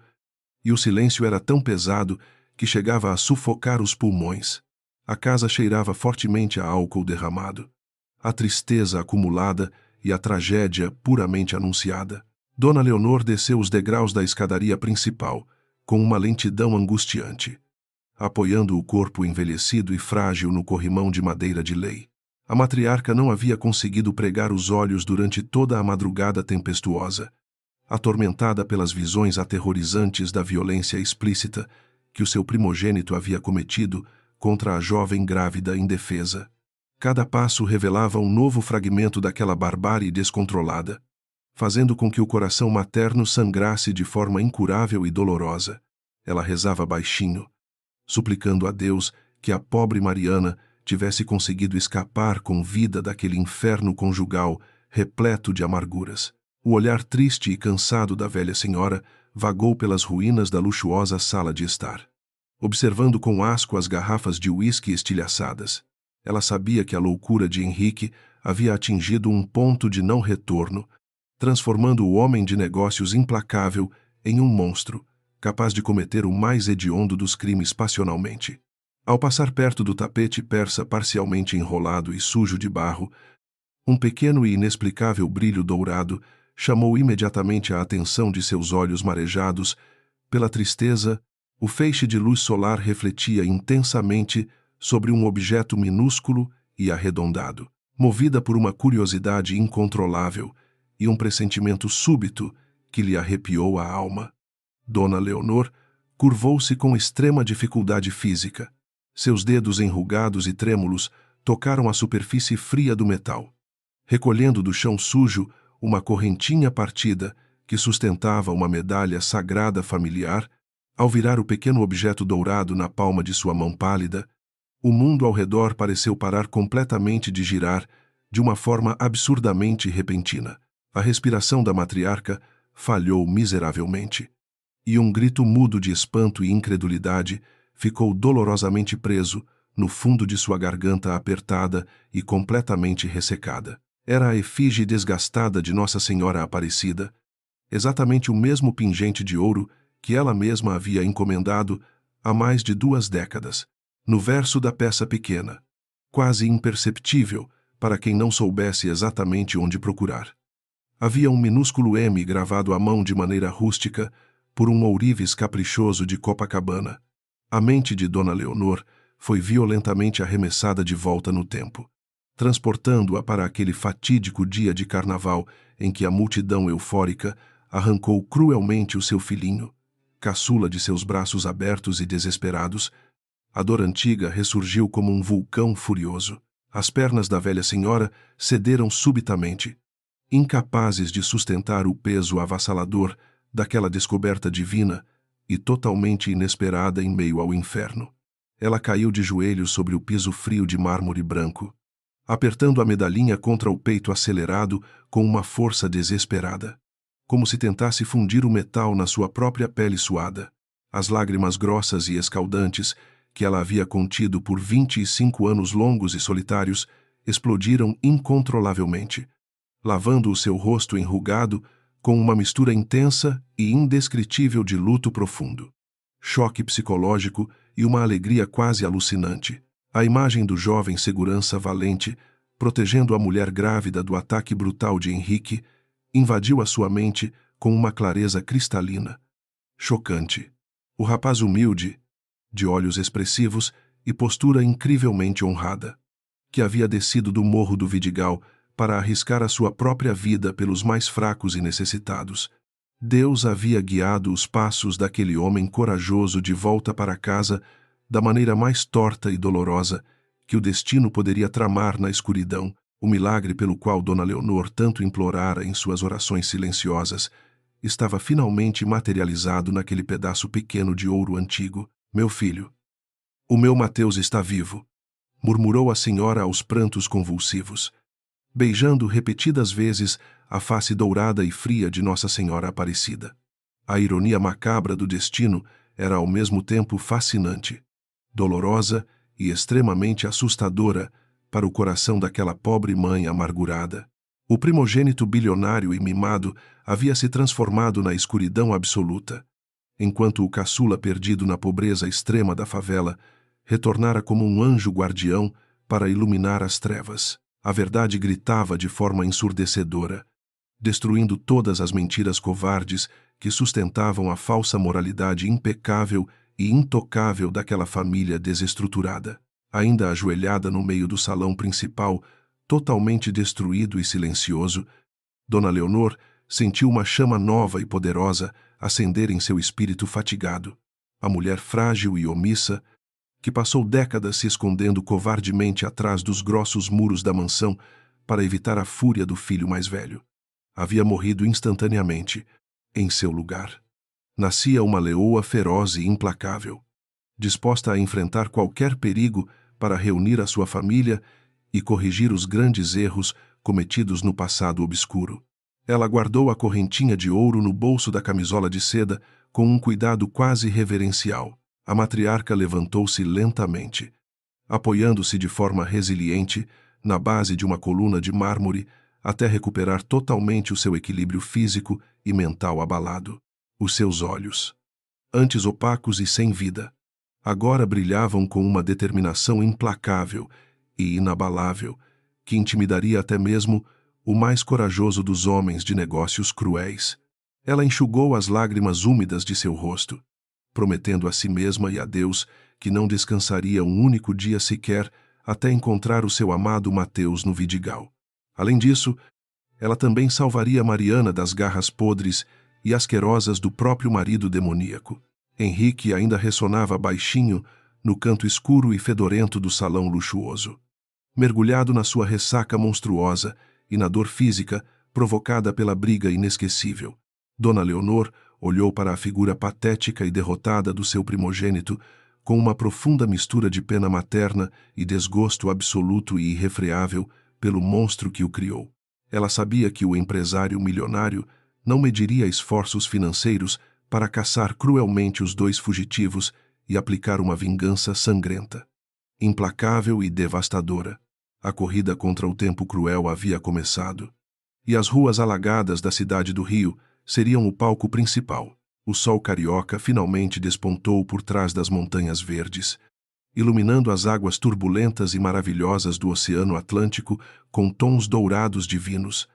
e o silêncio era tão pesado que chegava a sufocar os pulmões. A casa cheirava fortemente a álcool derramado. A tristeza acumulada e a tragédia puramente anunciada. Dona Leonor desceu os degraus da escadaria principal, com uma lentidão angustiante, apoiando o corpo envelhecido e frágil no corrimão de madeira de lei. A matriarca não havia conseguido pregar os olhos durante toda a madrugada tempestuosa, atormentada pelas visões aterrorizantes da violência explícita que o seu primogênito havia cometido contra a jovem grávida indefesa. Cada passo revelava um novo fragmento daquela barbárie descontrolada, fazendo com que o coração materno sangrasse de forma incurável e dolorosa. Ela rezava baixinho, suplicando a Deus que a pobre Mariana tivesse conseguido escapar com vida daquele inferno conjugal repleto de amarguras. O olhar triste e cansado da velha senhora vagou pelas ruínas da luxuosa sala de estar, observando com asco as garrafas de uísque estilhaçadas. Ela sabia que a loucura de Henrique havia atingido um ponto de não retorno, transformando o homem de negócios implacável em um monstro, capaz de cometer o mais hediondo dos crimes passionalmente. Ao passar perto do tapete persa parcialmente enrolado e sujo de barro, um pequeno e inexplicável brilho dourado chamou imediatamente a atenção de seus olhos marejados pela tristeza. O feixe de luz solar refletia intensamente sobre um objeto minúsculo e arredondado. Movida por uma curiosidade incontrolável e um pressentimento súbito que lhe arrepiou a alma, Dona Leonor curvou-se com extrema dificuldade física. Seus dedos enrugados e trêmulos tocaram a superfície fria do metal, recolhendo do chão sujo uma correntinha partida que sustentava uma medalha sagrada familiar. Ao virar o pequeno objeto dourado na palma de sua mão pálida, o mundo ao redor pareceu parar completamente de girar de uma forma absurdamente repentina. A respiração da matriarca falhou miseravelmente, e um grito mudo de espanto e incredulidade ficou dolorosamente preso no fundo de sua garganta apertada e completamente ressecada. Era a efígie desgastada de Nossa Senhora Aparecida, exatamente o mesmo pingente de ouro que ela mesma havia encomendado há mais de 2 décadas, no verso da peça pequena, quase imperceptível para quem não soubesse exatamente onde procurar. Havia um minúsculo M gravado à mão de maneira rústica por um ourives caprichoso de Copacabana. A mente de Dona Leonor foi violentamente arremessada de volta no tempo, transportando-a para aquele fatídico dia de carnaval em que a multidão eufórica arrancou cruelmente o seu filhinho, caçula de seus braços abertos e desesperados. A dor antiga ressurgiu como um vulcão furioso. As pernas da velha senhora cederam subitamente, incapazes de sustentar o peso avassalador daquela descoberta divina e totalmente inesperada em meio ao inferno. Ela caiu de joelhos sobre o piso frio de mármore branco, apertando a medalhinha contra o peito acelerado com uma força desesperada, como se tentasse fundir o metal na sua própria pele suada. As lágrimas grossas e escaldantes que ela havia contido por 25 anos longos e solitários explodiram incontrolavelmente, lavando o seu rosto enrugado com uma mistura intensa e indescritível de luto profundo, choque psicológico e uma alegria quase alucinante. A imagem do jovem segurança valente, protegendo a mulher grávida do ataque brutal de Henrique, invadiu a sua mente com uma clareza cristalina, chocante. O rapaz humilde, de olhos expressivos e postura incrivelmente honrada, que havia descido do morro do Vidigal para arriscar a sua própria vida pelos mais fracos e necessitados. Deus havia guiado os passos daquele homem corajoso de volta para casa da maneira mais torta e dolorosa que o destino poderia tramar na escuridão. O milagre pelo qual Dona Leonor tanto implorara em suas orações silenciosas estava finalmente materializado naquele pedaço pequeno de ouro antigo. Meu filho, o meu Mateus está vivo, murmurou a senhora aos prantos convulsivos, beijando repetidas vezes a face dourada e fria de Nossa Senhora Aparecida. A ironia macabra do destino era ao mesmo tempo fascinante, dolorosa e extremamente assustadora para o coração daquela pobre mãe amargurada. O primogênito bilionário e mimado havia se transformado na escuridão absoluta, enquanto o caçula perdido na pobreza extrema da favela retornara como um anjo guardião para iluminar as trevas. A verdade gritava de forma ensurdecedora, destruindo todas as mentiras covardes que sustentavam a falsa moralidade impecável e intocável daquela família desestruturada. Ainda ajoelhada no meio do salão principal, totalmente destruído e silencioso, Dona Leonor sentiu uma chama nova e poderosa acender em seu espírito fatigado. A mulher frágil e omissa, que passou décadas se escondendo covardemente atrás dos grossos muros da mansão para evitar a fúria do filho mais velho, havia morrido instantaneamente, em seu lugar. Nascia uma leoa feroz e implacável, disposta a enfrentar qualquer perigo para reunir a sua família e corrigir os grandes erros cometidos no passado obscuro. Ela guardou a correntinha de ouro no bolso da camisola de seda com um cuidado quase reverencial. A matriarca levantou-se lentamente, apoiando-se de forma resiliente na base de uma coluna de mármore até recuperar totalmente o seu equilíbrio físico e mental abalado. Os seus olhos, antes opacos e sem vida, agora brilhavam com uma determinação implacável e inabalável que intimidaria até mesmo o mais corajoso dos homens de negócios cruéis. Ela enxugou as lágrimas úmidas de seu rosto, prometendo a si mesma e a Deus que não descansaria um único dia sequer até encontrar o seu amado Mateus no Vidigal. Além disso, ela também salvaria Mariana das garras podres e asquerosas do próprio marido demoníaco. Henrique ainda ressonava baixinho no canto escuro e fedorento do salão luxuoso, mergulhado na sua ressaca monstruosa e na dor física provocada pela briga inesquecível. Dona Leonor olhou para a figura patética e derrotada do seu primogênito com uma profunda mistura de pena materna e desgosto absoluto e irrefreável pelo monstro que o criou. Ela sabia que o empresário milionário não mediria esforços financeiros para caçar cruelmente os dois fugitivos e aplicar uma vingança sangrenta, implacável e devastadora. A corrida contra o tempo cruel havia começado, e as ruas alagadas da cidade do Rio seriam o palco principal. O sol carioca finalmente despontou por trás das montanhas verdes, iluminando as águas turbulentas e maravilhosas do Oceano Atlântico com tons dourados divinos.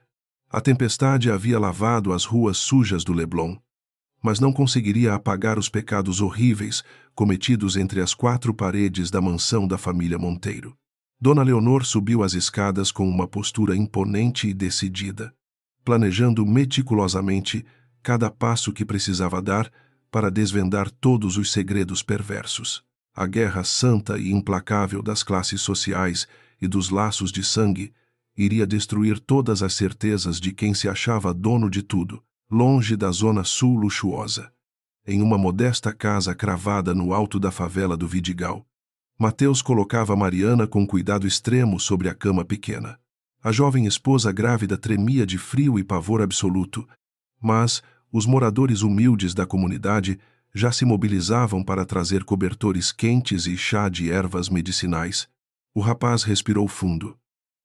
A tempestade havia lavado as ruas sujas do Leblon, mas não conseguiria apagar os pecados horríveis cometidos entre as quatro paredes da mansão da família Monteiro. Dona Leonor subiu as escadas com uma postura imponente e decidida, planejando meticulosamente cada passo que precisava dar para desvendar todos os segredos perversos. A guerra santa e implacável das classes sociais e dos laços de sangue iria destruir todas as certezas de quem se achava dono de tudo, longe da zona sul luxuosa. Em uma modesta casa cravada no alto da favela do Vidigal, Mateus colocava Mariana com cuidado extremo sobre a cama pequena. A jovem esposa grávida tremia de frio e pavor absoluto, mas os moradores humildes da comunidade já se mobilizavam para trazer cobertores quentes e chá de ervas medicinais. O rapaz respirou fundo,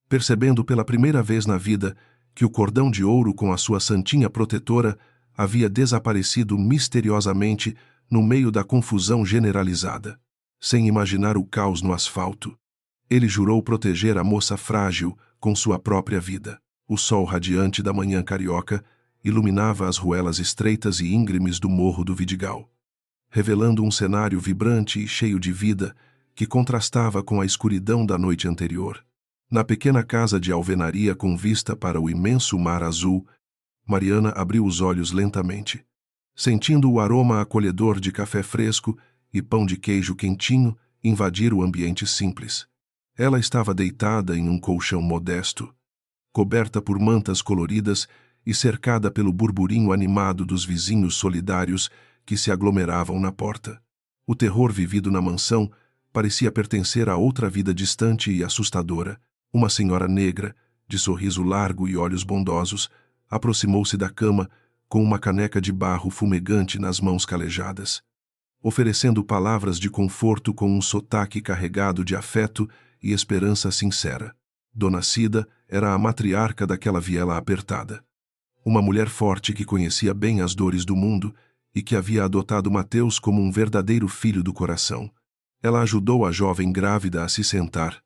percebendo pela primeira vez na vida que o cordão de ouro com a sua santinha protetora havia desaparecido misteriosamente no meio da confusão generalizada. Sem imaginar o caos no asfalto, ele jurou proteger a moça frágil com sua própria vida. O sol radiante da manhã carioca iluminava as ruelas estreitas e íngremes do morro do Vidigal, revelando um cenário vibrante e cheio de vida que contrastava com a escuridão da noite anterior. Na pequena casa de alvenaria com vista para o imenso mar azul, Mariana abriu os olhos lentamente. Sentindo o aroma acolhedor de café fresco e pão de queijo quentinho invadir o ambiente simples. Ela estava deitada em um colchão modesto, coberta por mantas coloridas e cercada pelo burburinho animado dos vizinhos solidários que se aglomeravam na porta. O terror vivido na mansão parecia pertencer a outra vida distante e assustadora. Uma senhora negra, de sorriso largo e olhos bondosos, aproximou-se da cama com uma caneca de barro fumegante nas mãos calejadas, oferecendo palavras de conforto com um sotaque carregado de afeto e esperança sincera. Dona Cida era a matriarca daquela viela apertada. Uma mulher forte que conhecia bem as dores do mundo e que havia adotado Mateus como um verdadeiro filho do coração. Ela ajudou a jovem grávida a se sentar,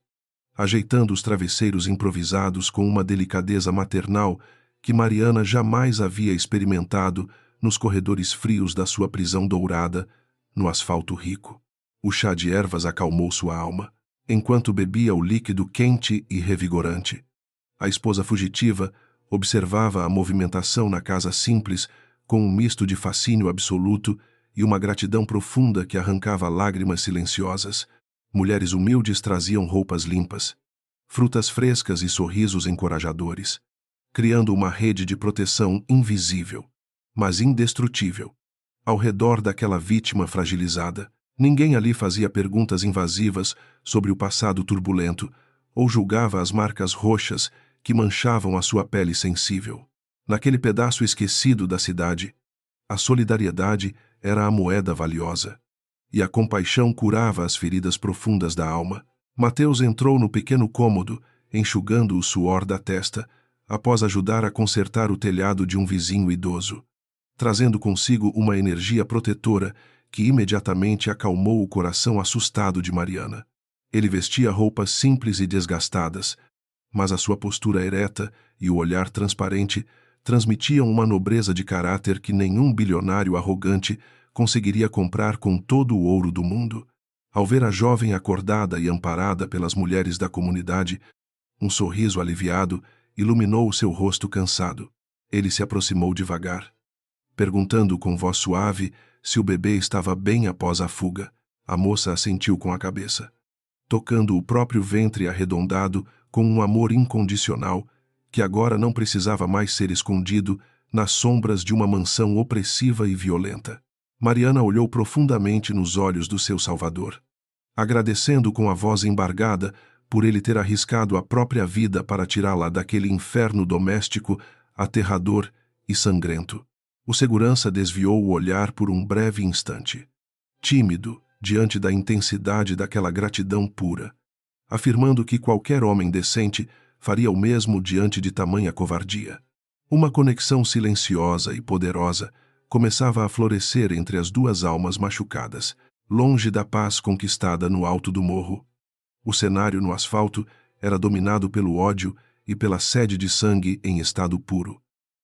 ajeitando os travesseiros improvisados com uma delicadeza maternal que Mariana jamais havia experimentado nos corredores frios da sua prisão dourada, no asfalto rico. O chá de ervas acalmou sua alma, enquanto bebia o líquido quente e revigorante. A esposa fugitiva observava a movimentação na casa simples com um misto de fascínio absoluto e uma gratidão profunda que arrancava lágrimas silenciosas. Mulheres humildes traziam roupas limpas, frutas frescas e sorrisos encorajadores, criando uma rede de proteção invisível, mas indestrutível, ao redor daquela vítima fragilizada. Ninguém ali fazia perguntas invasivas sobre o passado turbulento ou julgava as marcas roxas que manchavam a sua pele sensível. Naquele pedaço esquecido da cidade, a solidariedade era a moeda valiosa, e a compaixão curava as feridas profundas da alma. Mateus entrou no pequeno cômodo, enxugando o suor da testa, após ajudar a consertar o telhado de um vizinho idoso, trazendo consigo uma energia protetora que imediatamente acalmou o coração assustado de Mariana. Ele vestia roupas simples e desgastadas, mas a sua postura ereta e o olhar transparente transmitiam uma nobreza de caráter que nenhum bilionário arrogante conseguiria comprar com todo o ouro do mundo. Ao ver a jovem acordada e amparada pelas mulheres da comunidade, um sorriso aliviado iluminou o seu rosto cansado. Ele se aproximou devagar, perguntando com voz suave se o bebê estava bem após a fuga. A moça assentiu com a cabeça, tocando o próprio ventre arredondado com um amor incondicional que agora não precisava mais ser escondido nas sombras de uma mansão opressiva e violenta. Mariana olhou profundamente nos olhos do seu salvador, agradecendo com a voz embargada por ele ter arriscado a própria vida para tirá-la daquele inferno doméstico aterrador e sangrento. O segurança desviou o olhar por um breve instante, tímido diante da intensidade daquela gratidão pura, afirmando que qualquer homem decente faria o mesmo diante de tamanha covardia. Uma conexão silenciosa e poderosa começava a florescer entre as duas almas machucadas, longe da paz conquistada no alto do morro. O cenário no asfalto era dominado pelo ódio e pela sede de sangue em estado puro,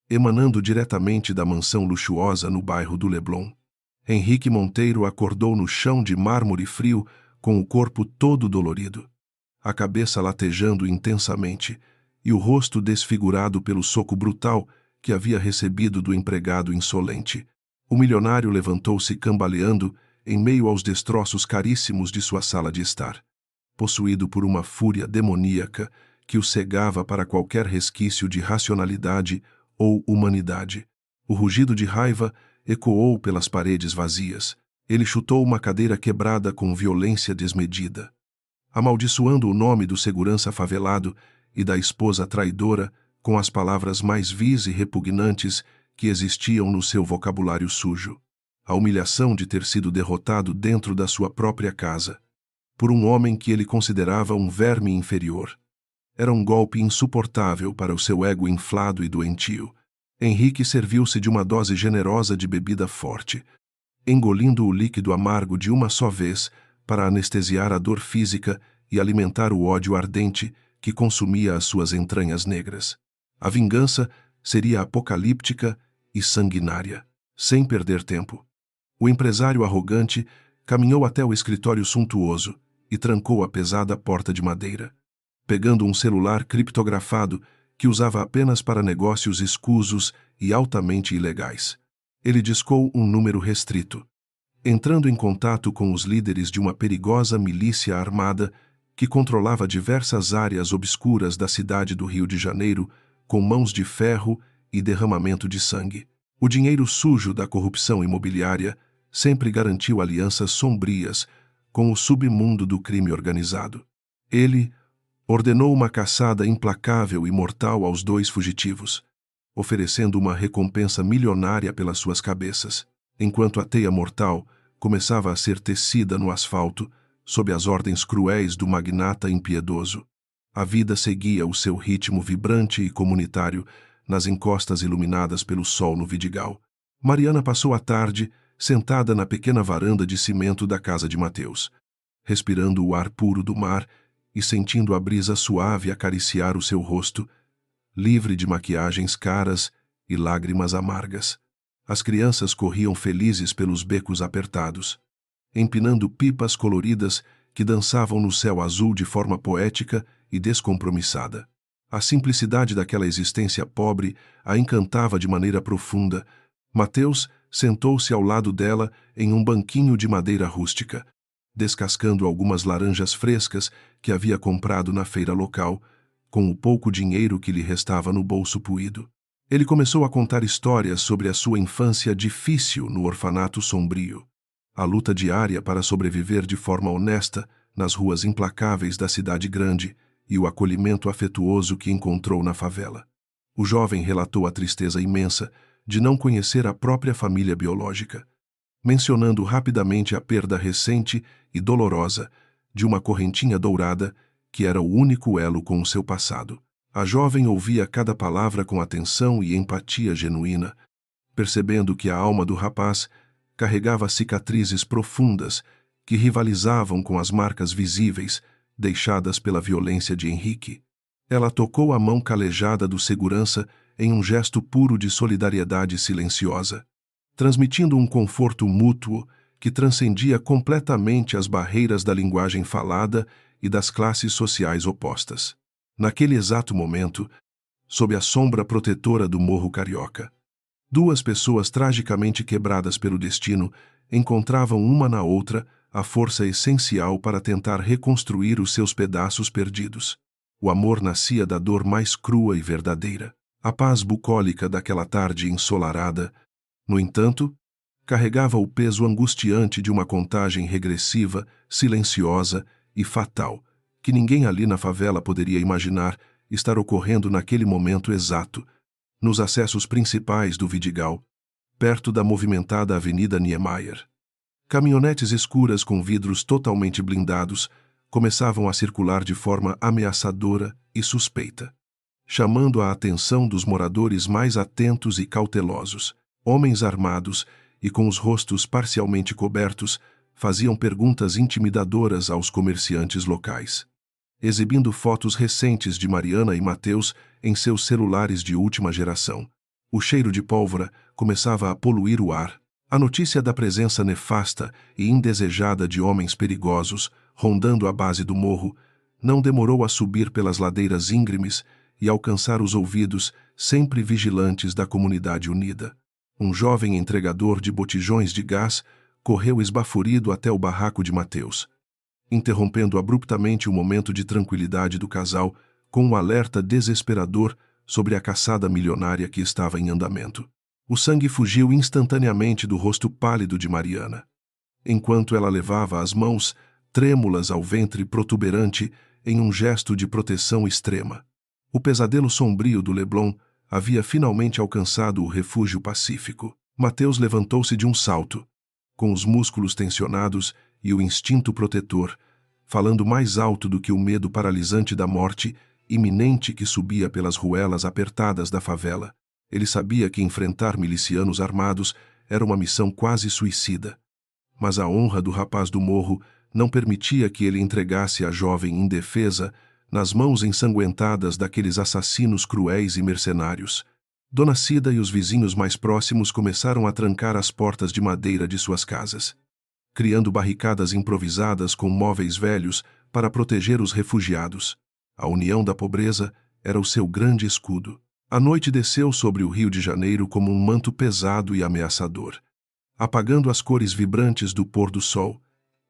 emanando diretamente da mansão luxuosa no bairro do Leblon. Henrique Monteiro acordou no chão de mármore frio com o corpo todo dolorido, a cabeça latejando intensamente e o rosto desfigurado pelo soco brutal que havia recebido do empregado insolente. O milionário levantou-se cambaleando em meio aos destroços caríssimos de sua sala de estar, possuído por uma fúria demoníaca que o cegava para qualquer resquício de racionalidade ou humanidade. O rugido de raiva ecoou pelas paredes vazias. Ele chutou uma cadeira quebrada com violência desmedida, amaldiçoando o nome do segurança favelado e da esposa traidora com as palavras mais vis e repugnantes que existiam no seu vocabulário sujo. A humilhação de ter sido derrotado dentro da sua própria casa, por um homem que ele considerava um verme inferior, era um golpe insuportável para o seu ego inflado e doentio. Henrique serviu-se de uma dose generosa de bebida forte, engolindo o líquido amargo de uma só vez para anestesiar a dor física e alimentar o ódio ardente que consumia as suas entranhas negras. A vingança seria apocalíptica e sanguinária. Sem perder tempo, o empresário arrogante caminhou até o escritório suntuoso e trancou a pesada porta de madeira. pegando um celular criptografado que usava apenas para negócios escusos e altamente ilegais. Ele discou um número restrito, entrando em contato com os líderes de uma perigosa milícia armada que controlava diversas áreas obscuras da cidade do Rio de Janeiro, com mãos de ferro e derramamento de sangue. O dinheiro sujo da corrupção imobiliária sempre garantiu alianças sombrias com o submundo do crime organizado. Ele ordenou uma caçada implacável e mortal aos 2 fugitivos, oferecendo uma recompensa milionária pelas suas cabeças, enquanto a teia mortal começava a ser tecida no asfalto sob as ordens cruéis do magnata impiedoso. A vida seguia o seu ritmo vibrante e comunitário nas encostas iluminadas pelo sol no Vidigal. Mariana passou a tarde sentada na pequena varanda de cimento da casa de Mateus, respirando o ar puro do mar e sentindo a brisa suave acariciar o seu rosto, livre de maquiagens caras e lágrimas amargas. As crianças corriam felizes pelos becos apertados, empinando pipas coloridas que dançavam no céu azul de forma poética e descompromissada. A simplicidade daquela existência pobre a encantava de maneira profunda. Mateus sentou-se ao lado dela em um banquinho de madeira rústica, descascando algumas laranjas frescas que havia comprado na feira local, com o pouco dinheiro que lhe restava no bolso puído. Ele começou a contar histórias sobre a sua infância difícil no orfanato sombrio, a luta diária para sobreviver de forma honesta nas ruas implacáveis da cidade grande e o acolhimento afetuoso que encontrou na favela. O jovem relatou a tristeza imensa de não conhecer a própria família biológica, mencionando rapidamente a perda recente e dolorosa de uma correntinha dourada que era o único elo com o seu passado. A jovem ouvia cada palavra com atenção e empatia genuína, percebendo que a alma do rapaz carregava cicatrizes profundas que rivalizavam com as marcas visíveis deixadas pela violência de Henrique. Ela tocou a mão calejada do segurança em um gesto puro de solidariedade silenciosa, transmitindo um conforto mútuo que transcendia completamente as barreiras da linguagem falada e das classes sociais opostas. Naquele exato momento, sob a sombra protetora do Morro Carioca, 2 pessoas tragicamente quebradas pelo destino encontravam uma na outra a força essencial para tentar reconstruir os seus pedaços perdidos. O amor nascia da dor mais crua e verdadeira. A paz bucólica daquela tarde ensolarada, no entanto, carregava o peso angustiante de uma contagem regressiva, silenciosa e fatal, que ninguém ali na favela poderia imaginar estar ocorrendo naquele momento exato, nos acessos principais do Vidigal, perto da movimentada Avenida Niemeyer. Caminhonetes escuras com vidros totalmente blindados começavam a circular de forma ameaçadora e suspeita, chamando a atenção dos moradores mais atentos e cautelosos. Homens armados e com os rostos parcialmente cobertos faziam perguntas intimidadoras aos comerciantes locais, exibindo fotos recentes de Mariana e Mateus em seus celulares de última geração. O cheiro de pólvora começava a poluir o ar. A notícia da presença nefasta e indesejada de homens perigosos rondando a base do morro não demorou a subir pelas ladeiras íngremes e alcançar os ouvidos sempre vigilantes da comunidade unida. Um jovem entregador de botijões de gás correu esbaforido até o barraco de Mateus, interrompendo abruptamente o momento de tranquilidade do casal com um alerta desesperador sobre a caçada milionária que estava em andamento. O sangue fugiu instantaneamente do rosto pálido de Mariana, enquanto ela levava as mãos trêmulas ao ventre protuberante em um gesto de proteção extrema. O pesadelo sombrio do Leblon havia finalmente alcançado o refúgio pacífico. Mateus levantou-se de um salto, com os músculos tensionados e o instinto protetor, falando mais alto do que o medo paralisante da morte iminente que subia pelas ruelas apertadas da favela. Ele sabia que enfrentar milicianos armados era uma missão quase suicida, mas a honra do rapaz do morro não permitia que ele entregasse a jovem indefesa nas mãos ensanguentadas daqueles assassinos cruéis e mercenários. Dona Cida e os vizinhos mais próximos começaram a trancar as portas de madeira de suas casas, criando barricadas improvisadas com móveis velhos para proteger os refugiados. A união da pobreza era o seu grande escudo. A noite desceu sobre o Rio de Janeiro como um manto pesado e ameaçador, apagando as cores vibrantes do pôr do sol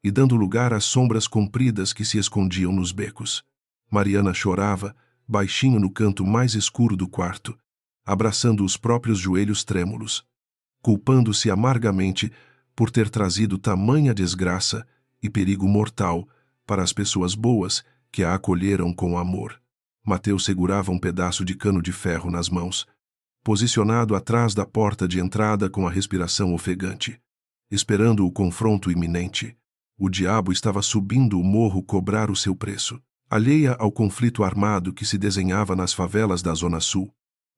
e dando lugar às sombras compridas que se escondiam nos becos. Mariana chorava, baixinho no canto mais escuro do quarto, abraçando os próprios joelhos trêmulos, culpando-se amargamente por ter trazido tamanha desgraça e perigo mortal para as pessoas boas que a acolheram com amor. Mateus segurava um pedaço de cano de ferro nas mãos, posicionado atrás da porta de entrada com a respiração ofegante, esperando o confronto iminente. O diabo estava subindo o morro cobrar o seu preço. Alheia ao conflito armado que se desenhava nas favelas da Zona Sul,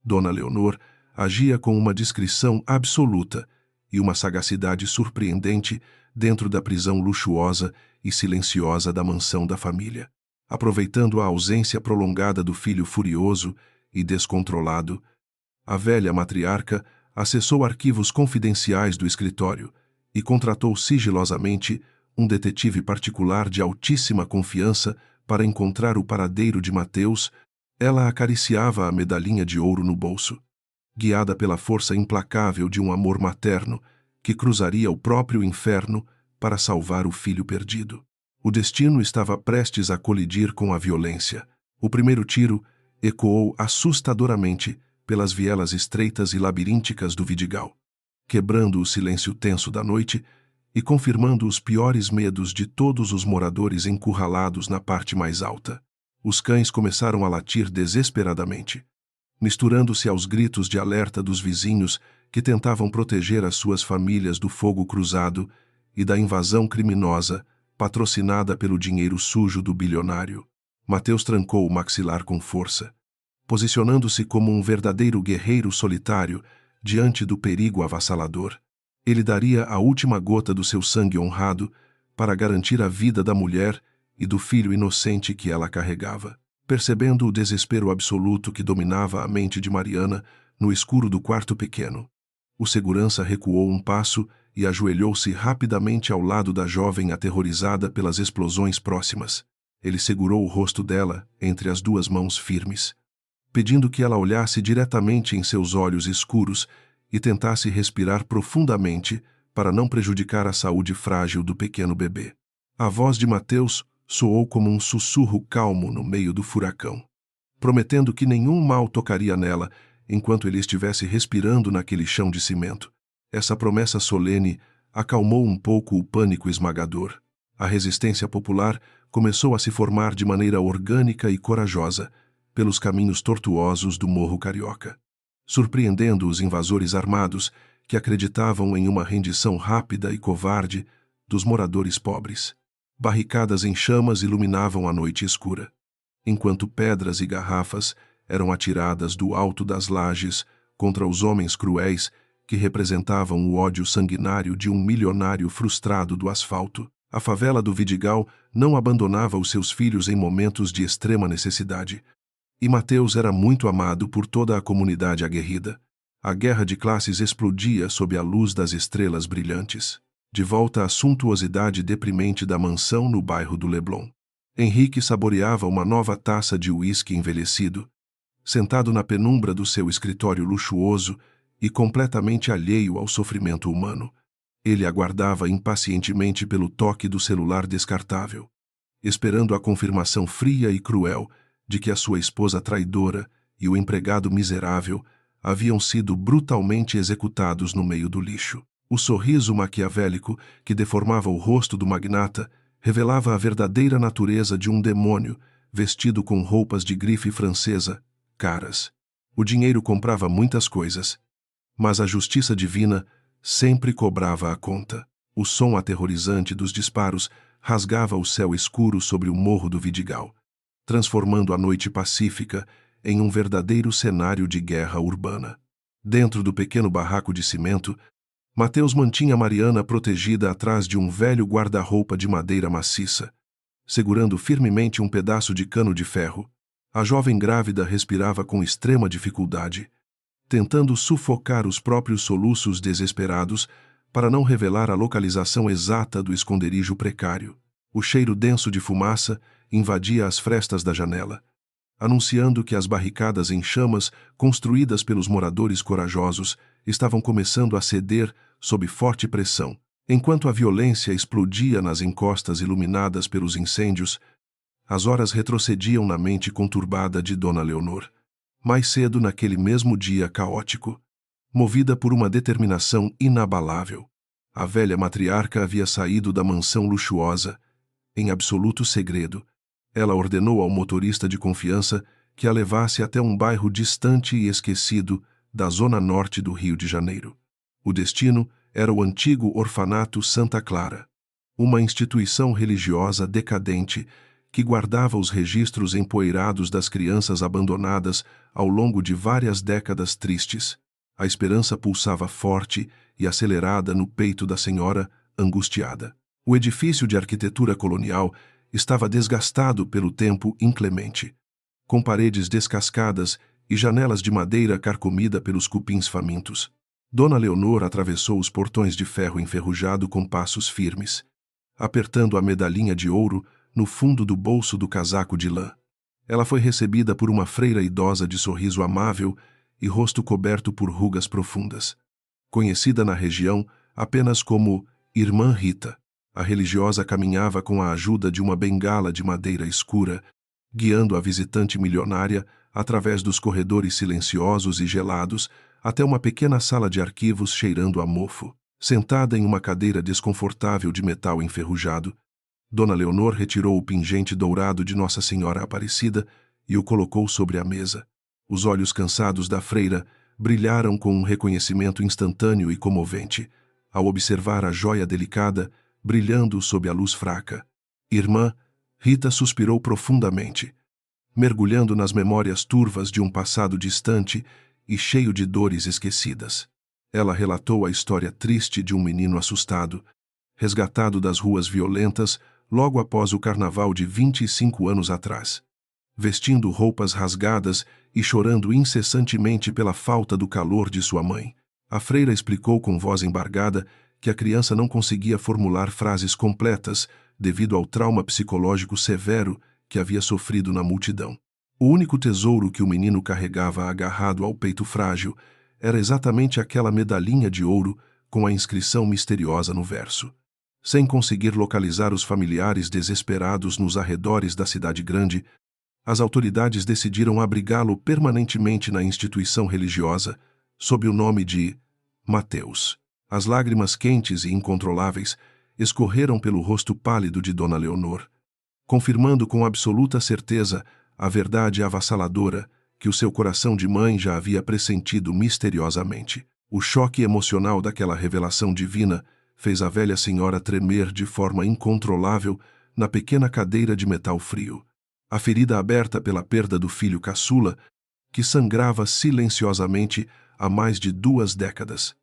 Dona Leonor agia com uma discrição absoluta e uma sagacidade surpreendente dentro da prisão luxuosa e silenciosa da mansão da família. Aproveitando a ausência prolongada do filho furioso e descontrolado, a velha matriarca acessou arquivos confidenciais do escritório e contratou sigilosamente um detetive particular de altíssima confiança para encontrar o paradeiro de Mateus. Ela acariciava a medalhinha de ouro no bolso, guiada pela força implacável de um amor materno que cruzaria o próprio inferno para salvar o filho perdido. O destino estava prestes a colidir com a violência. O primeiro tiro ecoou assustadoramente pelas vielas estreitas e labirínticas do Vidigal, quebrando o silêncio tenso da noite e confirmando os piores medos de todos os moradores encurralados na parte mais alta. Os cães começaram a latir desesperadamente, misturando-se aos gritos de alerta dos vizinhos que tentavam proteger as suas famílias do fogo cruzado e da invasão criminosa patrocinada pelo dinheiro sujo do bilionário. Mateus trancou o maxilar com força, posicionando-se como um verdadeiro guerreiro solitário diante do perigo avassalador. Ele daria a última gota do seu sangue honrado para garantir a vida da mulher e do filho inocente que ela carregava. Percebendo o desespero absoluto que dominava a mente de Mariana no escuro do quarto pequeno, o segurança recuou um passo e ajoelhou-se rapidamente ao lado da jovem aterrorizada pelas explosões próximas. Ele segurou o rosto dela entre as duas mãos firmes, pedindo que ela olhasse diretamente em seus olhos escuros e tentasse respirar profundamente para não prejudicar a saúde frágil do pequeno bebê. A voz de Mateus soou como um sussurro calmo no meio do furacão, prometendo que nenhum mal tocaria nela enquanto ele estivesse respirando naquele chão de cimento. Essa promessa solene acalmou um pouco o pânico esmagador. A resistência popular começou a se formar de maneira orgânica e corajosa pelos caminhos tortuosos do Morro Carioca, surpreendendo os invasores armados que acreditavam em uma rendição rápida e covarde dos moradores pobres. Barricadas em chamas iluminavam a noite escura, enquanto pedras e garrafas eram atiradas do alto das lajes contra os homens cruéis que representavam o ódio sanguinário de um milionário frustrado do asfalto. A favela do Vidigal não abandonava os seus filhos em momentos de extrema necessidade, e Mateus era muito amado por toda a comunidade aguerrida. A guerra de classes explodia sob a luz das estrelas brilhantes. De volta à suntuosidade deprimente da mansão no bairro do Leblon, Henrique saboreava uma nova taça de uísque envelhecido, sentado na penumbra do seu escritório luxuoso e completamente alheio ao sofrimento humano. Ele aguardava impacientemente pelo toque do celular descartável, esperando a confirmação fria e cruel de que a sua esposa traidora e o empregado miserável haviam sido brutalmente executados no meio do lixo. O sorriso maquiavélico que deformava o rosto do magnata revelava a verdadeira natureza de um demônio vestido com roupas de grife francesa, caras. O dinheiro comprava muitas coisas, mas a justiça divina sempre cobrava a conta. O som aterrorizante dos disparos rasgava o céu escuro sobre o morro do Vidigal, transformando a noite pacífica em um verdadeiro cenário de guerra urbana. Dentro do pequeno barraco de cimento, Mateus mantinha Mariana protegida atrás de um velho guarda-roupa de madeira maciça, segurando firmemente um pedaço de cano de ferro. A jovem grávida respirava com extrema dificuldade, tentando sufocar os próprios soluços desesperados para não revelar a localização exata do esconderijo precário. O cheiro denso de fumaça invadia as frestas da janela, anunciando que as barricadas em chamas, construídas pelos moradores corajosos, estavam começando a ceder sob forte pressão. Enquanto a violência explodia nas encostas iluminadas pelos incêndios, as horas retrocediam na mente conturbada de Dona Leonor. Mais cedo naquele mesmo dia caótico, movida por uma determinação inabalável, a velha matriarca havia saído da mansão luxuosa, em absoluto segredo. Ela ordenou ao motorista de confiança que a levasse até um bairro distante e esquecido da zona norte do Rio de Janeiro. O destino era o antigo orfanato Santa Clara, uma instituição religiosa decadente que guardava os registros empoeirados das crianças abandonadas ao longo de várias décadas tristes. A esperança pulsava forte e acelerada no peito da senhora, angustiada. O edifício de arquitetura colonial estava desgastado pelo tempo inclemente, com paredes descascadas e janelas de madeira carcomida pelos cupins famintos. Dona Leonor atravessou os portões de ferro enferrujado com passos firmes, apertando a medalhinha de ouro no fundo do bolso do casaco de lã. Ela foi recebida por uma freira idosa de sorriso amável e rosto coberto por rugas profundas. Conhecida na região apenas como Irmã Rita, a religiosa caminhava com a ajuda de uma bengala de madeira escura, guiando a visitante milionária através dos corredores silenciosos e gelados até uma pequena sala de arquivos cheirando a mofo. Sentada em uma cadeira desconfortável de metal enferrujado, Dona Leonor retirou o pingente dourado de Nossa Senhora Aparecida e o colocou sobre a mesa. Os olhos cansados da freira brilharam com um reconhecimento instantâneo e comovente, ao observar a joia delicada brilhando sob a luz fraca. Irmã, Rita suspirou profundamente, mergulhando nas memórias turvas de um passado distante e cheio de dores esquecidas. Ela relatou a história triste de um menino assustado, resgatado das ruas violentas logo após o carnaval de 25 anos atrás. Vestindo roupas rasgadas e chorando incessantemente pela falta do calor de sua mãe. A freira explicou com voz embargada que a criança não conseguia formular frases completas devido ao trauma psicológico severo que havia sofrido na multidão. O único tesouro que o menino carregava agarrado ao peito frágil era exatamente aquela medalhinha de ouro com a inscrição misteriosa no verso. Sem conseguir localizar os familiares desesperados nos arredores da cidade grande, as autoridades decidiram abrigá-lo permanentemente na instituição religiosa, sob o nome de Mateus. As lágrimas quentes e incontroláveis escorreram pelo rosto pálido de Dona Leonor, confirmando com absoluta certeza a verdade avassaladora que o seu coração de mãe já havia pressentido misteriosamente. O choque emocional daquela revelação divina fez a velha senhora tremer de forma incontrolável na pequena cadeira de metal frio. A ferida aberta pela perda do filho caçula, que sangrava silenciosamente há mais de 2 décadas,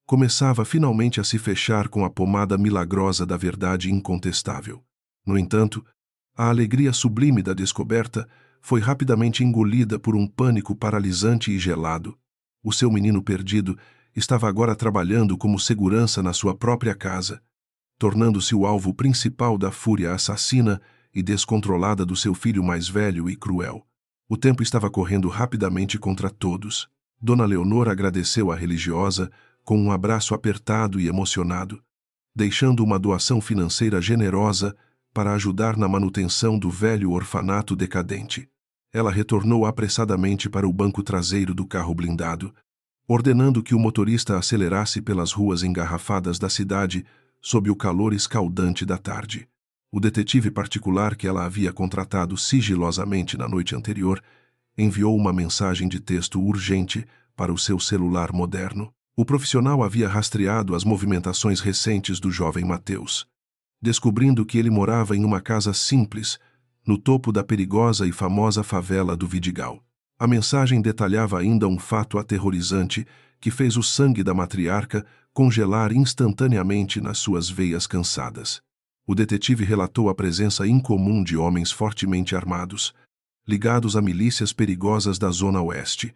começava finalmente a se fechar com a pomada milagrosa da verdade incontestável. No entanto, a alegria sublime da descoberta foi rapidamente engolida por um pânico paralisante e gelado. O seu menino perdido estava agora trabalhando como segurança na sua própria casa, tornando-se o alvo principal da fúria assassina e descontrolada do seu filho mais velho e cruel. O tempo estava correndo rapidamente contra todos. Dona Leonor agradeceu à religiosa com um abraço apertado e emocionado, deixando uma doação financeira generosa para ajudar na manutenção do velho orfanato decadente. Ela retornou apressadamente para o banco traseiro do carro blindado, ordenando que o motorista acelerasse pelas ruas engarrafadas da cidade sob o calor escaldante da tarde. O detetive particular que ela havia contratado sigilosamente na noite anterior enviou uma mensagem de texto urgente para o seu celular moderno. O profissional havia rastreado as movimentações recentes do jovem Mateus, descobrindo que ele morava em uma casa simples, no topo da perigosa e famosa favela do Vidigal. A mensagem detalhava ainda um fato aterrorizante que fez o sangue da matriarca congelar instantaneamente nas suas veias cansadas. O detetive relatou a presença incomum de homens fortemente armados, ligados a milícias perigosas da Zona Oeste,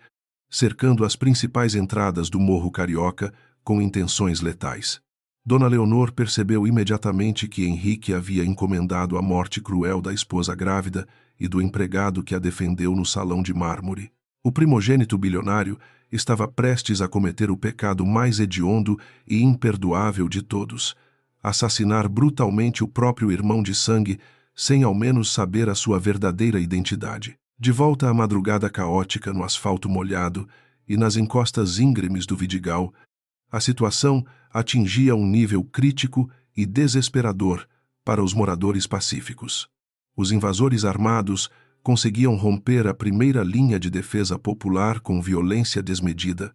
cercando as principais entradas do Morro Carioca com intenções letais. Dona Leonor percebeu imediatamente que Henrique havia encomendado a morte cruel da esposa grávida e do empregado que a defendeu no salão de mármore. O primogênito bilionário estava prestes a cometer o pecado mais hediondo e imperdoável de todos: assassinar brutalmente o próprio irmão de sangue, sem ao menos saber a sua verdadeira identidade. De volta à madrugada caótica no asfalto molhado e nas encostas íngremes do Vidigal, a situação atingia um nível crítico e desesperador para os moradores pacíficos. Os invasores armados conseguiam romper a primeira linha de defesa popular com violência desmedida,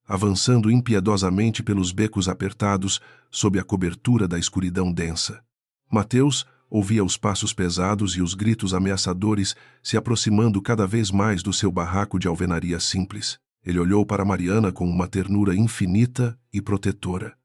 avançando impiedosamente pelos becos apertados sob a cobertura da escuridão densa. Mateus ouvia os passos pesados e os gritos ameaçadores se aproximando cada vez mais do seu barraco de alvenaria simples. Ele olhou para Mariana com uma ternura infinita e protetora,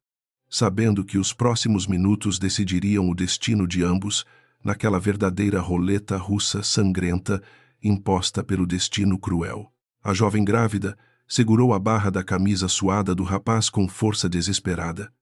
sabendo que os próximos minutos decidiriam o destino de ambos naquela verdadeira roleta russa sangrenta imposta pelo destino cruel. A jovem grávida segurou a barra da camisa suada do rapaz com força desesperada,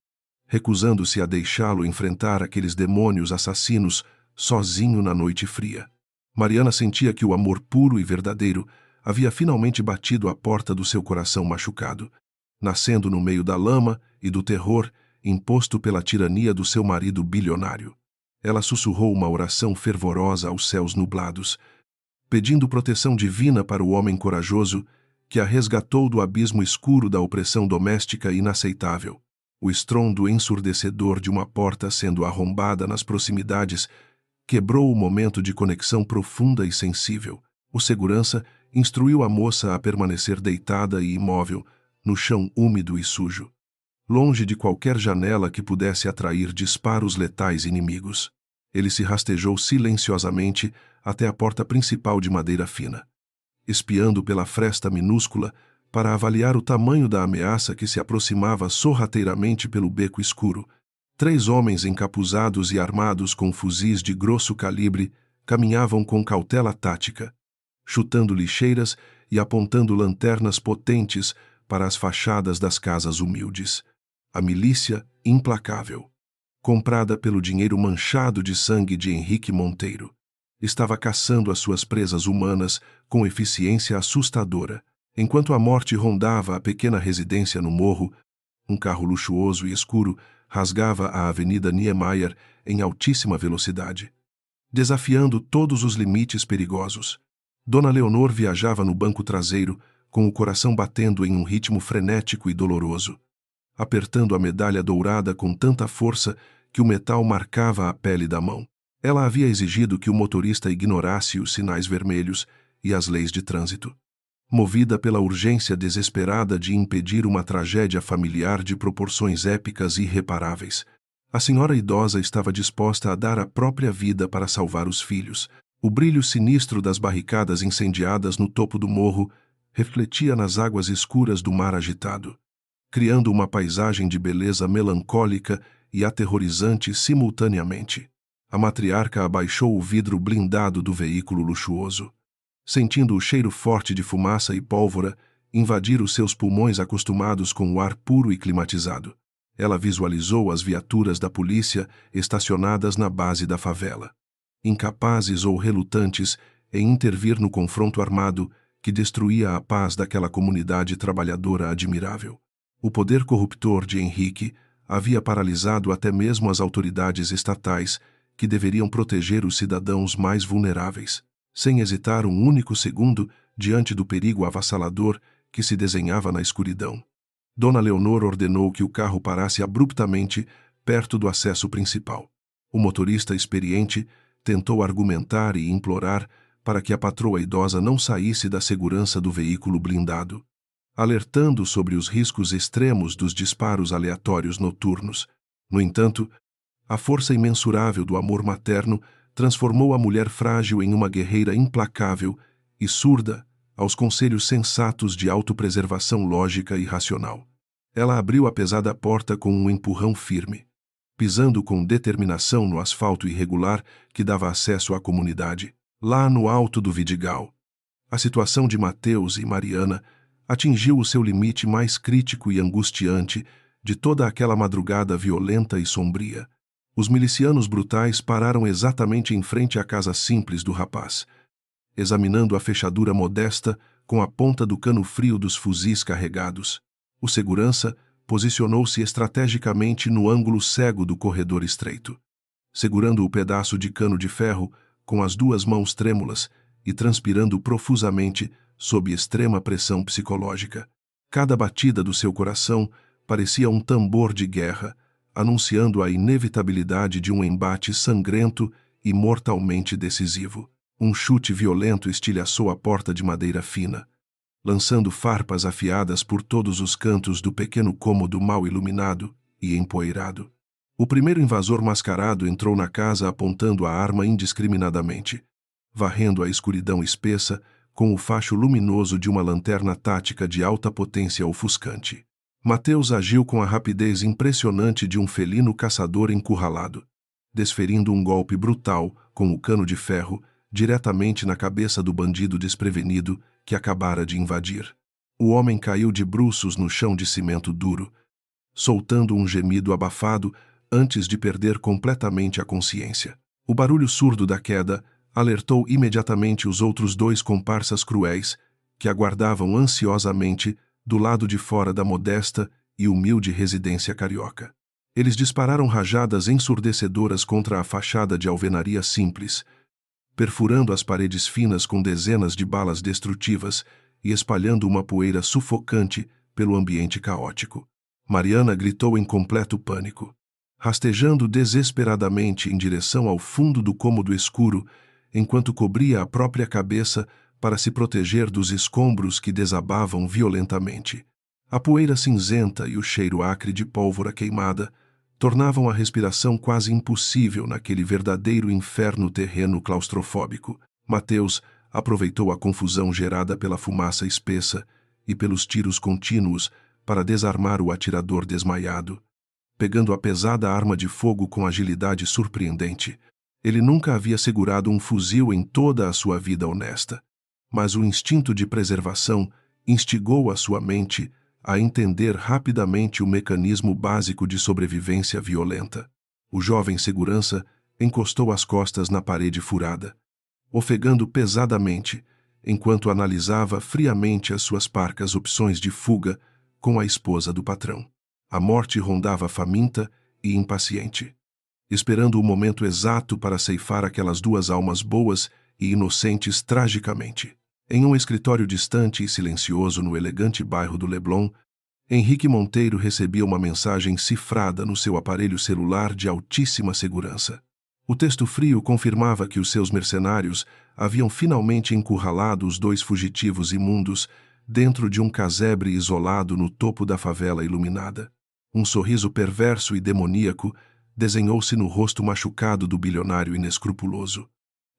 recusando-se a deixá-lo enfrentar aqueles demônios assassinos sozinho na noite fria. Mariana sentia que o amor puro e verdadeiro havia finalmente batido à porta do seu coração machucado, nascendo no meio da lama e do terror imposto pela tirania do seu marido bilionário. Ela sussurrou uma oração fervorosa aos céus nublados, pedindo proteção divina para o homem corajoso que a resgatou do abismo escuro da opressão doméstica inaceitável. O estrondo ensurdecedor de uma porta sendo arrombada nas proximidades quebrou o momento de conexão profunda e sensível. O segurança instruiu a moça a permanecer deitada e imóvel, no chão úmido e sujo, longe de qualquer janela que pudesse atrair disparos letais inimigos. Ele se rastejou silenciosamente até a porta principal de madeira fina, espiando pela fresta minúscula para avaliar o tamanho da ameaça que se aproximava sorrateiramente pelo beco escuro. 3 homens encapuzados e armados com fuzis de grosso calibre caminhavam com cautela tática, chutando lixeiras e apontando lanternas potentes para as fachadas das casas humildes. A milícia implacável, comprada pelo dinheiro manchado de sangue de Henrique Monteiro, estava caçando as suas presas humanas com eficiência assustadora. Enquanto a morte rondava a pequena residência no morro, um carro luxuoso e escuro rasgava a Avenida Niemeyer em altíssima velocidade, desafiando todos os limites perigosos. Dona Leonor viajava no banco traseiro, com o coração batendo em um ritmo frenético e doloroso, apertando a medalha dourada com tanta força que o metal marcava a pele da mão. Ela havia exigido que o motorista ignorasse os sinais vermelhos e as leis de trânsito, movida pela urgência desesperada de impedir uma tragédia familiar de proporções épicas e irreparáveis. A senhora idosa estava disposta a dar a própria vida para salvar os filhos. O brilho sinistro das barricadas incendiadas no topo do morro refletia nas águas escuras do mar agitado, criando uma paisagem de beleza melancólica e aterrorizante simultaneamente. A matriarca abaixou o vidro blindado do veículo luxuoso, sentindo o cheiro forte de fumaça e pólvora invadir os seus pulmões acostumados com o ar puro e climatizado. Ela visualizou as viaturas da polícia estacionadas na base da favela, incapazes ou relutantes em intervir no confronto armado que destruía a paz daquela comunidade trabalhadora admirável. O poder corruptor de Henrique havia paralisado até mesmo as autoridades estatais que deveriam proteger os cidadãos mais vulneráveis, sem hesitar um único segundo diante do perigo avassalador que se desenhava na escuridão. Dona Leonor ordenou que o carro parasse abruptamente perto do acesso principal. O motorista experiente tentou argumentar e implorar para que a patroa idosa não saísse da segurança do veículo blindado, alertando sobre os riscos extremos dos disparos aleatórios noturnos. No entanto, a força imensurável do amor materno transformou a mulher frágil em uma guerreira implacável e surda aos conselhos sensatos de autopreservação lógica e racional. Ela abriu a pesada porta com um empurrão firme, pisando com determinação no asfalto irregular que dava acesso à comunidade. Lá no alto do Vidigal, a situação de Mateus e Mariana atingiu o seu limite mais crítico e angustiante de toda aquela madrugada violenta e sombria. Os milicianos brutais pararam exatamente em frente à casa simples do rapaz, examinando a fechadura modesta com a ponta do cano frio dos fuzis carregados. O segurança posicionou-se estrategicamente no ângulo cego do corredor estreito, segurando o pedaço de cano de ferro com as duas mãos trêmulas e transpirando profusamente sob extrema pressão psicológica. Cada batida do seu coração parecia um tambor de guerra, anunciando a inevitabilidade de um embate sangrento e mortalmente decisivo. Um chute violento estilhaçou a porta de madeira fina, lançando farpas afiadas por todos os cantos do pequeno cômodo mal iluminado e empoeirado. O primeiro invasor mascarado entrou na casa apontando a arma indiscriminadamente, varrendo a escuridão espessa com o facho luminoso de uma lanterna tática de alta potência ofuscante. Mateus agiu com a rapidez impressionante de um felino caçador encurralado, desferindo um golpe brutal com o cano de ferro diretamente na cabeça do bandido desprevenido que acabara de invadir. O homem caiu de bruços no chão de cimento duro, soltando um gemido abafado antes de perder completamente a consciência. O barulho surdo da queda alertou imediatamente os outros dois comparsas cruéis que aguardavam ansiosamente do lado de fora da modesta e humilde residência carioca. Eles dispararam rajadas ensurdecedoras contra a fachada de alvenaria simples, perfurando as paredes finas com dezenas de balas destrutivas e espalhando uma poeira sufocante pelo ambiente caótico. Mariana gritou em completo pânico, rastejando desesperadamente em direção ao fundo do cômodo escuro, enquanto cobria a própria cabeça para se proteger dos escombros que desabavam violentamente. A poeira cinzenta e o cheiro acre de pólvora queimada tornavam a respiração quase impossível naquele verdadeiro inferno terreno claustrofóbico. Mateus aproveitou a confusão gerada pela fumaça espessa e pelos tiros contínuos para desarmar o atirador desmaiado. Pegando a pesada arma de fogo com agilidade surpreendente, ele nunca havia segurado um fuzil em toda a sua vida honesta, mas o instinto de preservação instigou a sua mente a entender rapidamente o mecanismo básico de sobrevivência violenta. O jovem segurança encostou as costas na parede furada, ofegando pesadamente, enquanto analisava friamente as suas parcas opções de fuga com a esposa do patrão. A morte rondava faminta e impaciente, esperando o momento exato para ceifar aquelas duas almas boas e inocentes tragicamente. Em um escritório distante e silencioso no elegante bairro do Leblon, Henrique Monteiro recebia uma mensagem cifrada no seu aparelho celular de altíssima segurança. O texto frio confirmava que os seus mercenários haviam finalmente encurralado os dois fugitivos imundos dentro de um casebre isolado no topo da favela iluminada. Um sorriso perverso e demoníaco desenhou-se no rosto machucado do bilionário inescrupuloso,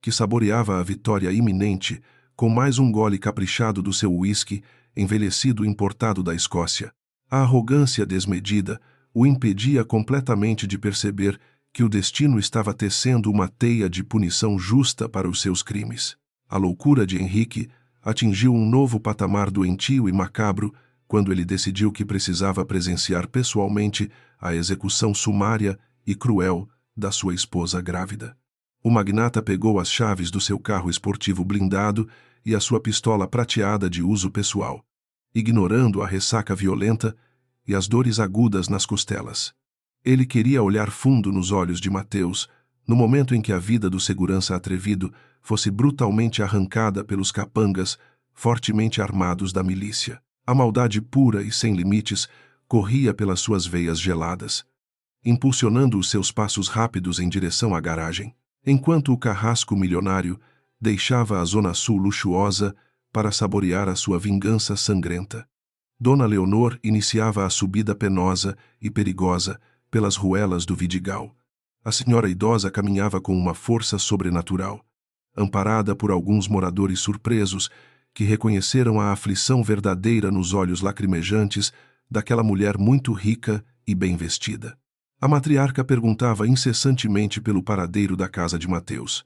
que saboreava a vitória iminente com mais um gole caprichado do seu uísque envelhecido importado da Escócia. A arrogância desmedida o impedia completamente de perceber que o destino estava tecendo uma teia de punição justa para os seus crimes. A loucura de Henrique atingiu um novo patamar doentio e macabro quando ele decidiu que precisava presenciar pessoalmente a execução sumária e cruel da sua esposa grávida. O magnata pegou as chaves do seu carro esportivo blindado e a sua pistola prateada de uso pessoal, ignorando a ressaca violenta e as dores agudas nas costelas. Ele queria olhar fundo nos olhos de Mateus no momento em que a vida do segurança atrevido fosse brutalmente arrancada pelos capangas fortemente armados da milícia. A maldade pura e sem limites corria pelas suas veias geladas, impulsionando os seus passos rápidos em direção à garagem, enquanto o carrasco milionário deixava a zona sul luxuosa para saborear a sua vingança sangrenta. Dona Leonor iniciava a subida penosa e perigosa pelas ruelas do Vidigal. A senhora idosa caminhava com uma força sobrenatural, amparada por alguns moradores surpresos que reconheceram a aflição verdadeira nos olhos lacrimejantes daquela mulher muito rica e bem vestida. A matriarca perguntava incessantemente pelo paradeiro da casa de Mateus,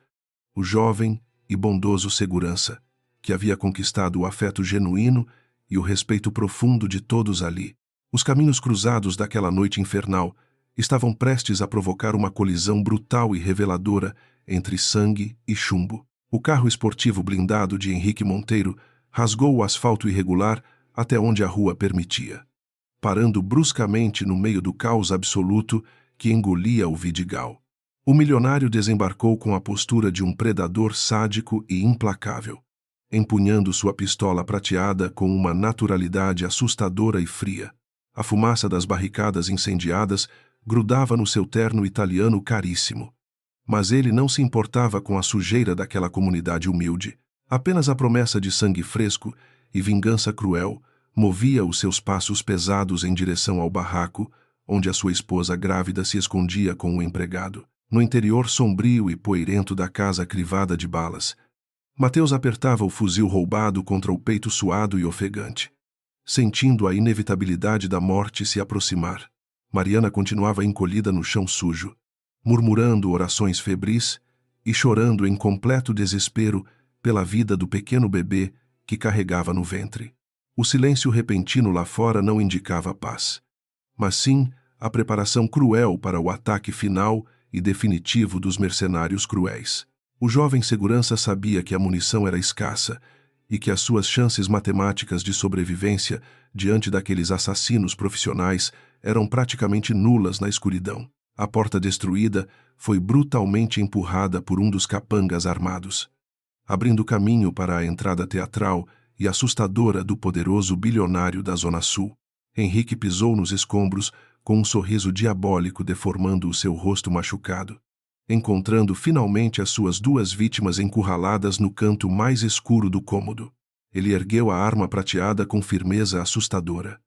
o jovem e bondoso segurança, que havia conquistado o afeto genuíno e o respeito profundo de todos ali. Os caminhos cruzados daquela noite infernal estavam prestes a provocar uma colisão brutal e reveladora entre sangue e chumbo. O carro esportivo blindado de Henrique Monteiro rasgou o asfalto irregular até onde a rua permitia, parando bruscamente no meio do caos absoluto que engolia o Vidigal. O milionário desembarcou com a postura de um predador sádico e implacável, empunhando sua pistola prateada com uma naturalidade assustadora e fria. A fumaça das barricadas incendiadas grudava no seu terno italiano caríssimo. Mas ele não se importava com a sujeira daquela comunidade humilde. Apenas a promessa de sangue fresco e vingança cruel movia os seus passos pesados em direção ao barraco, onde a sua esposa grávida se escondia com o empregado. No interior sombrio e poeirento da casa crivada de balas, Mateus apertava o fuzil roubado contra o peito suado e ofegante. Sentindo a inevitabilidade da morte se aproximar, Mariana continuava encolhida no chão sujo, murmurando orações febris e chorando em completo desespero pela vida do pequeno bebê que carregava no ventre. O silêncio repentino lá fora não indicava paz, mas sim a preparação cruel para o ataque final e definitivo dos mercenários cruéis. O jovem segurança sabia que a munição era escassa e que as suas chances matemáticas de sobrevivência diante daqueles assassinos profissionais eram praticamente nulas na escuridão. A porta destruída foi brutalmente empurrada por um dos capangas armados, abrindo caminho para a entrada teatral e assustadora do poderoso bilionário da Zona Sul. Henrique pisou nos escombros com um sorriso diabólico deformando o seu rosto machucado, encontrando finalmente as suas duas vítimas encurraladas no canto mais escuro do cômodo. Ele ergueu a arma prateada com firmeza assustadora,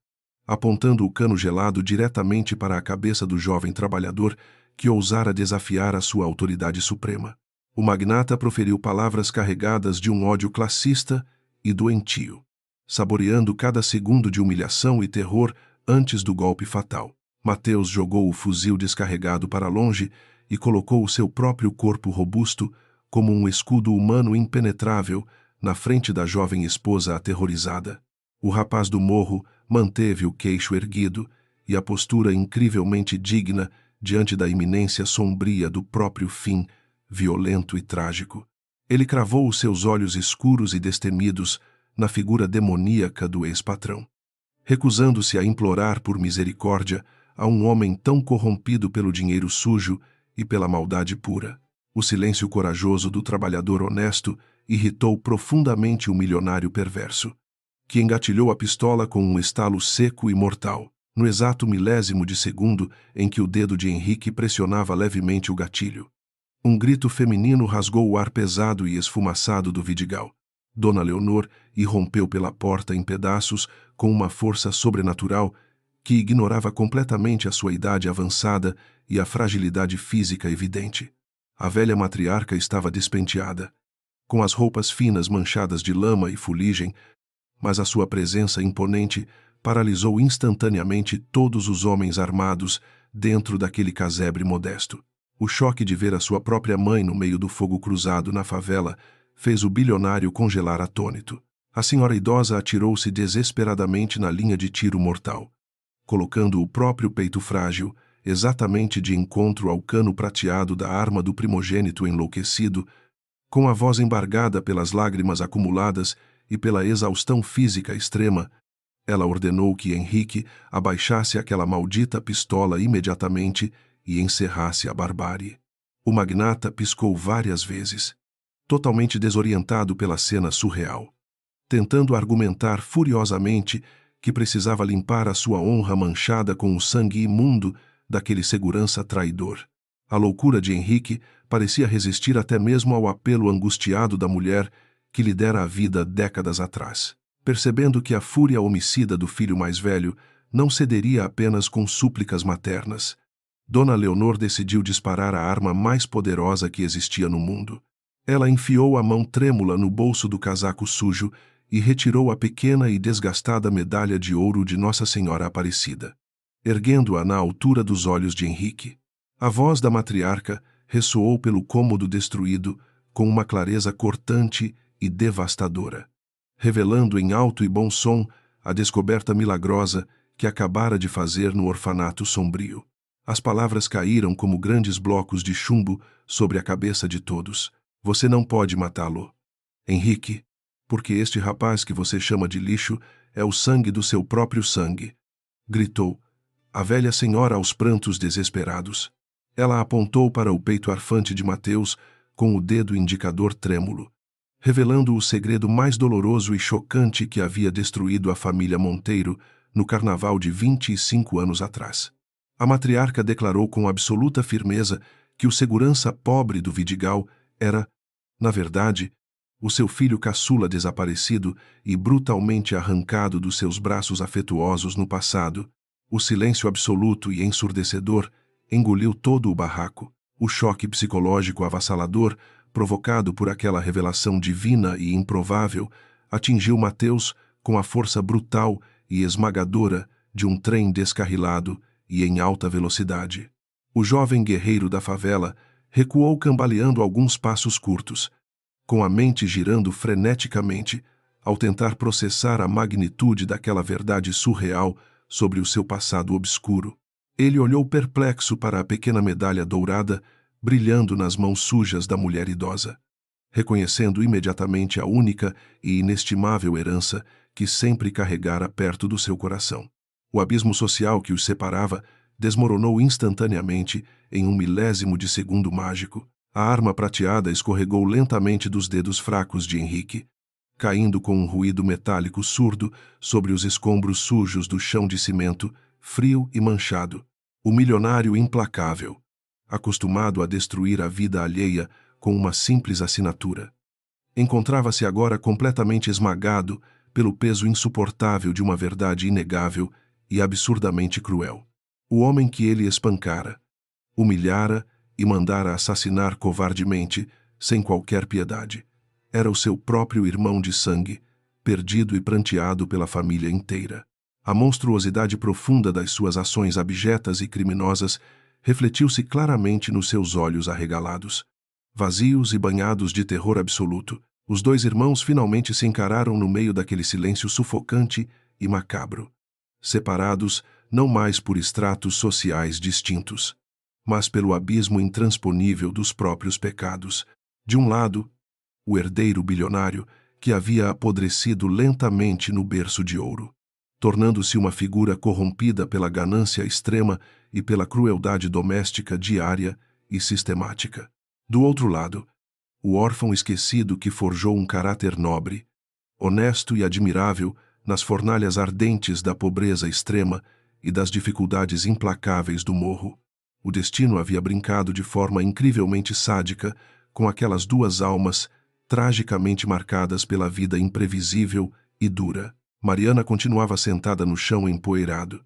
apontando o cano gelado diretamente para a cabeça do jovem trabalhador que ousara desafiar a sua autoridade suprema. O magnata proferiu palavras carregadas de um ódio classista e doentio, saboreando cada segundo de humilhação e terror antes do golpe fatal. Mateus jogou o fuzil descarregado para longe e colocou o seu próprio corpo robusto como um escudo humano impenetrável na frente da jovem esposa aterrorizada. O rapaz do morro manteve o queixo erguido e a postura incrivelmente digna diante da iminência sombria do próprio fim, violento e trágico. Ele cravou os seus olhos escuros e destemidos na figura demoníaca do ex-patrão, recusando-se a implorar por misericórdia a um homem tão corrompido pelo dinheiro sujo e pela maldade pura. O silêncio corajoso do trabalhador honesto irritou profundamente o milionário perverso, que engatilhou a pistola com um estalo seco e mortal, no exato milésimo de segundo em que o dedo de Henrique pressionava levemente o gatilho. Um grito feminino rasgou o ar pesado e esfumaçado do Vidigal. Dona Leonor irrompeu pela porta em pedaços com uma força sobrenatural que ignorava completamente a sua idade avançada e a fragilidade física evidente. A velha matriarca estava despenteada, com as roupas finas manchadas de lama e fuligem, mas a sua presença imponente paralisou instantaneamente todos os homens armados dentro daquele casebre modesto. O choque de ver a sua própria mãe no meio do fogo cruzado na favela fez o bilionário congelar atônito. A senhora idosa atirou-se desesperadamente na linha de tiro mortal, colocando o próprio peito frágil exatamente de encontro ao cano prateado da arma do primogênito enlouquecido. Com a voz embargada pelas lágrimas acumuladas e pela exaustão física extrema, ela ordenou que Henrique abaixasse aquela maldita pistola imediatamente e encerrasse a barbárie. O magnata piscou várias vezes, totalmente desorientado pela cena surreal, tentando argumentar furiosamente que precisava limpar a sua honra manchada com o sangue imundo daquele segurança traidor. A loucura de Henrique parecia resistir até mesmo ao apelo angustiado da mulher que lhe dera a vida décadas atrás. Percebendo que a fúria homicida do filho mais velho não cederia apenas com súplicas maternas, Dona Leonor decidiu disparar a arma mais poderosa que existia no mundo. Ela enfiou a mão trêmula no bolso do casaco sujo e retirou a pequena e desgastada medalha de ouro de Nossa Senhora Aparecida, erguendo-a na altura dos olhos de Henrique. A voz da matriarca ressoou pelo cômodo destruído com uma clareza cortante e devastadora, revelando em alto e bom som a descoberta milagrosa que acabara de fazer no orfanato sombrio. As palavras caíram como grandes blocos de chumbo sobre a cabeça de todos. Você não pode matá-lo, Henrique, porque este rapaz que você chama de lixo é o sangue do seu próprio sangue, gritou a velha senhora aos prantos desesperados. Ela apontou para o peito arfante de Mateus com o dedo indicador trêmulo, revelando o segredo mais doloroso e chocante que havia destruído a família Monteiro no carnaval de 25 anos atrás. A matriarca declarou com absoluta firmeza que o segurança pobre do Vidigal era, na verdade, o seu filho caçula desaparecido e brutalmente arrancado dos seus braços afetuosos no passado. O silêncio absoluto e ensurdecedor engoliu todo o barraco. O choque psicológico avassalador, provocado por aquela revelação divina e improvável, atingiu Mateus com a força brutal e esmagadora de um trem descarrilado e em alta velocidade. O jovem guerreiro da favela recuou cambaleando alguns passos curtos, com a mente girando freneticamente, ao tentar processar a magnitude daquela verdade surreal sobre o seu passado obscuro. Ele olhou perplexo para a pequena medalha dourada brilhando nas mãos sujas da mulher idosa, reconhecendo imediatamente a única e inestimável herança que sempre carregara perto do seu coração. O abismo social que os separava desmoronou instantaneamente em um milésimo de segundo mágico. A arma prateada escorregou lentamente dos dedos fracos de Henrique, caindo com um ruído metálico surdo sobre os escombros sujos do chão de cimento, frio e manchado. O milionário implacável, acostumado a destruir a vida alheia com uma simples assinatura, encontrava-se agora completamente esmagado pelo peso insuportável de uma verdade inegável e absurdamente cruel. O homem que ele espancara, humilhara e mandara assassinar covardemente, sem qualquer piedade, era o seu próprio irmão de sangue, perdido e pranteado pela família inteira. A monstruosidade profunda das suas ações abjetas e criminosas refletiu-se claramente nos seus olhos arregalados. Vazios e banhados de terror absoluto, os dois irmãos finalmente se encararam no meio daquele silêncio sufocante e macabro, separados não mais por estratos sociais distintos, mas pelo abismo intransponível dos próprios pecados. De um lado, o herdeiro bilionário que havia apodrecido lentamente no berço de ouro, tornando-se uma figura corrompida pela ganância extrema e pela crueldade doméstica diária e sistemática. Do outro lado, o órfão esquecido que forjou um caráter nobre, honesto e admirável nas fornalhas ardentes da pobreza extrema e das dificuldades implacáveis do morro. O destino havia brincado de forma incrivelmente sádica com aquelas duas almas tragicamente marcadas pela vida imprevisível e dura. Mariana continuava sentada no chão empoeirado,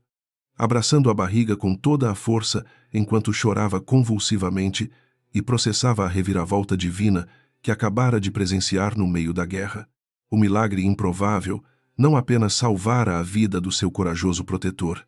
abraçando a barriga com toda a força enquanto chorava convulsivamente e processava a reviravolta divina que acabara de presenciar no meio da guerra. O milagre improvável não apenas salvara a vida do seu corajoso protetor,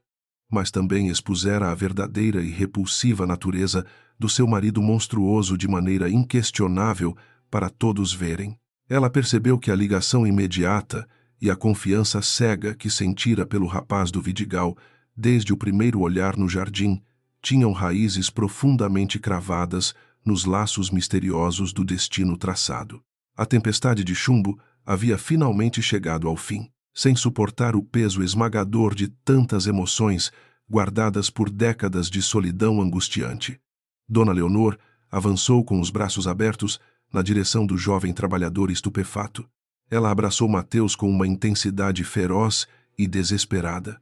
mas também expusera a verdadeira e repulsiva natureza do seu marido monstruoso de maneira inquestionável para todos verem. Ela percebeu que a ligação imediata e a confiança cega que sentira pelo rapaz do Vidigal desde o primeiro olhar no jardim tinham raízes profundamente cravadas nos laços misteriosos do destino traçado. A tempestade de chumbo havia finalmente chegado ao fim, sem suportar o peso esmagador de tantas emoções guardadas por décadas de solidão angustiante. Dona Leonor avançou com os braços abertos na direção do jovem trabalhador estupefato. Ela abraçou Mateus com uma intensidade feroz e desesperada,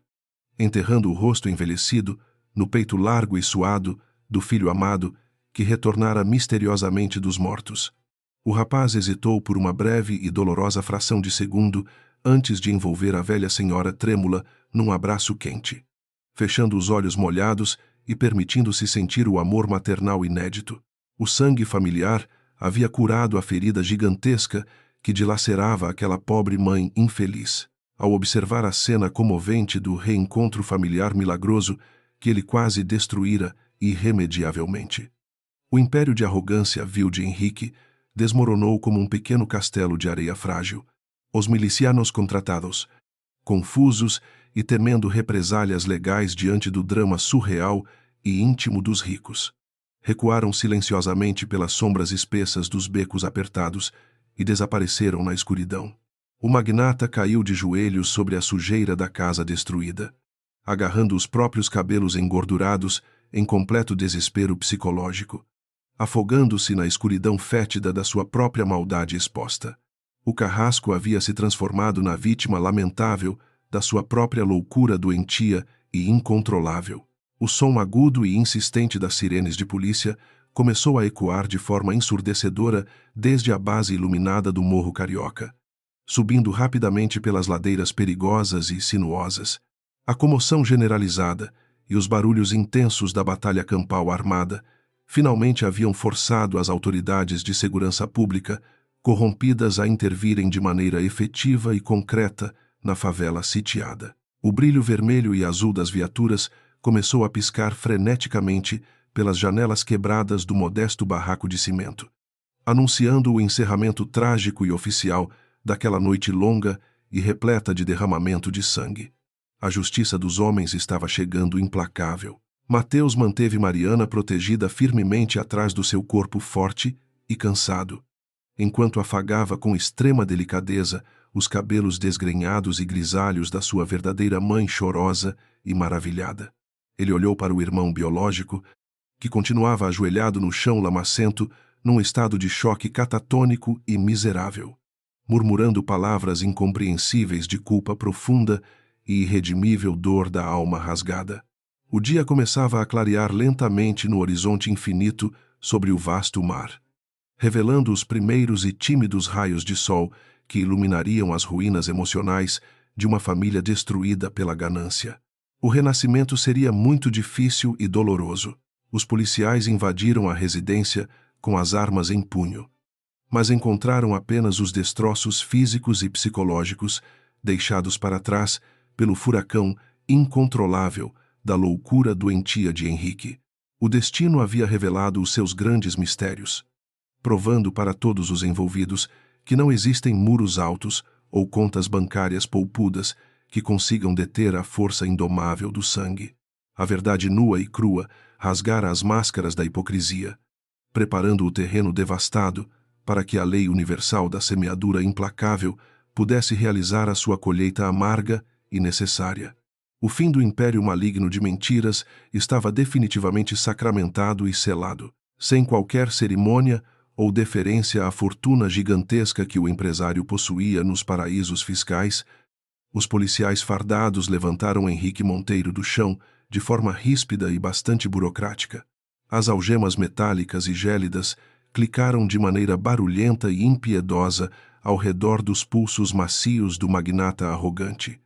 enterrando o rosto envelhecido no peito largo e suado do filho amado que retornara misteriosamente dos mortos. O rapaz hesitou por uma breve e dolorosa fração de segundo antes de envolver a velha senhora trêmula num abraço quente, fechando os olhos molhados e permitindo-se sentir o amor maternal inédito. O sangue familiar havia curado a ferida gigantesca que dilacerava aquela pobre mãe infeliz. Ao observar a cena comovente do reencontro familiar milagroso que ele quase destruíra irremediavelmente, o império de arrogância vil de Henrique desmoronou como um pequeno castelo de areia frágil. Os milicianos contratados, confusos e temendo represálias legais diante do drama surreal e íntimo dos ricos. Recuaram silenciosamente pelas sombras espessas dos becos apertados e desapareceram na escuridão. O magnata caiu de joelhos sobre a sujeira da casa destruída, agarrando os próprios cabelos engordurados em completo desespero psicológico, afogando-se na escuridão fétida da sua própria maldade exposta. O carrasco havia se transformado na vítima lamentável da sua própria loucura doentia e incontrolável. O som agudo e insistente das sirenes de polícia começou a ecoar de forma ensurdecedora desde a base iluminada do Morro Carioca, subindo rapidamente pelas ladeiras perigosas e sinuosas. A comoção generalizada e os barulhos intensos da batalha campal armada finalmente haviam forçado as autoridades de segurança pública, corrompidas a intervirem de maneira efetiva e concreta na favela sitiada. O brilho vermelho e azul das viaturas começou a piscar freneticamente pelas janelas quebradas do modesto barraco de cimento, anunciando o encerramento trágico e oficial daquela noite longa e repleta de derramamento de sangue. A justiça dos homens estava chegando implacável. Mateus manteve Mariana protegida firmemente atrás do seu corpo forte e cansado, enquanto afagava com extrema delicadeza os cabelos desgrenhados e grisalhos da sua verdadeira mãe chorosa e maravilhada. Ele olhou para o irmão biológico, que continuava ajoelhado no chão lamacento, num estado de choque catatônico e miserável, murmurando palavras incompreensíveis de culpa profunda e irredimível dor da alma rasgada. O dia começava a clarear lentamente no horizonte infinito sobre o vasto mar, revelando os primeiros e tímidos raios de sol que iluminariam as ruínas emocionais de uma família destruída pela ganância. O renascimento seria muito difícil e doloroso. Os policiais invadiram a residência com as armas em punho, mas encontraram apenas os destroços físicos e psicológicos deixados para trás pelo furacão incontrolável da loucura doentia de Henrique. O destino havia revelado os seus grandes mistérios, provando para todos os envolvidos que não existem muros altos ou contas bancárias poupudas que consigam deter a força indomável do sangue. A verdade nua e crua rasgara as máscaras da hipocrisia, preparando o terreno devastado para que a lei universal da semeadura implacável pudesse realizar a sua colheita amarga e necessária. O fim do império maligno de mentiras estava definitivamente sacramentado e selado, sem qualquer cerimônia ou deferência à fortuna gigantesca que o empresário possuía nos paraísos fiscais. Os policiais fardados levantaram Henrique Monteiro do chão de forma ríspida e bastante burocrática. As algemas metálicas e gélidas clicaram de maneira barulhenta e impiedosa ao redor dos pulsos macios do magnata arrogante,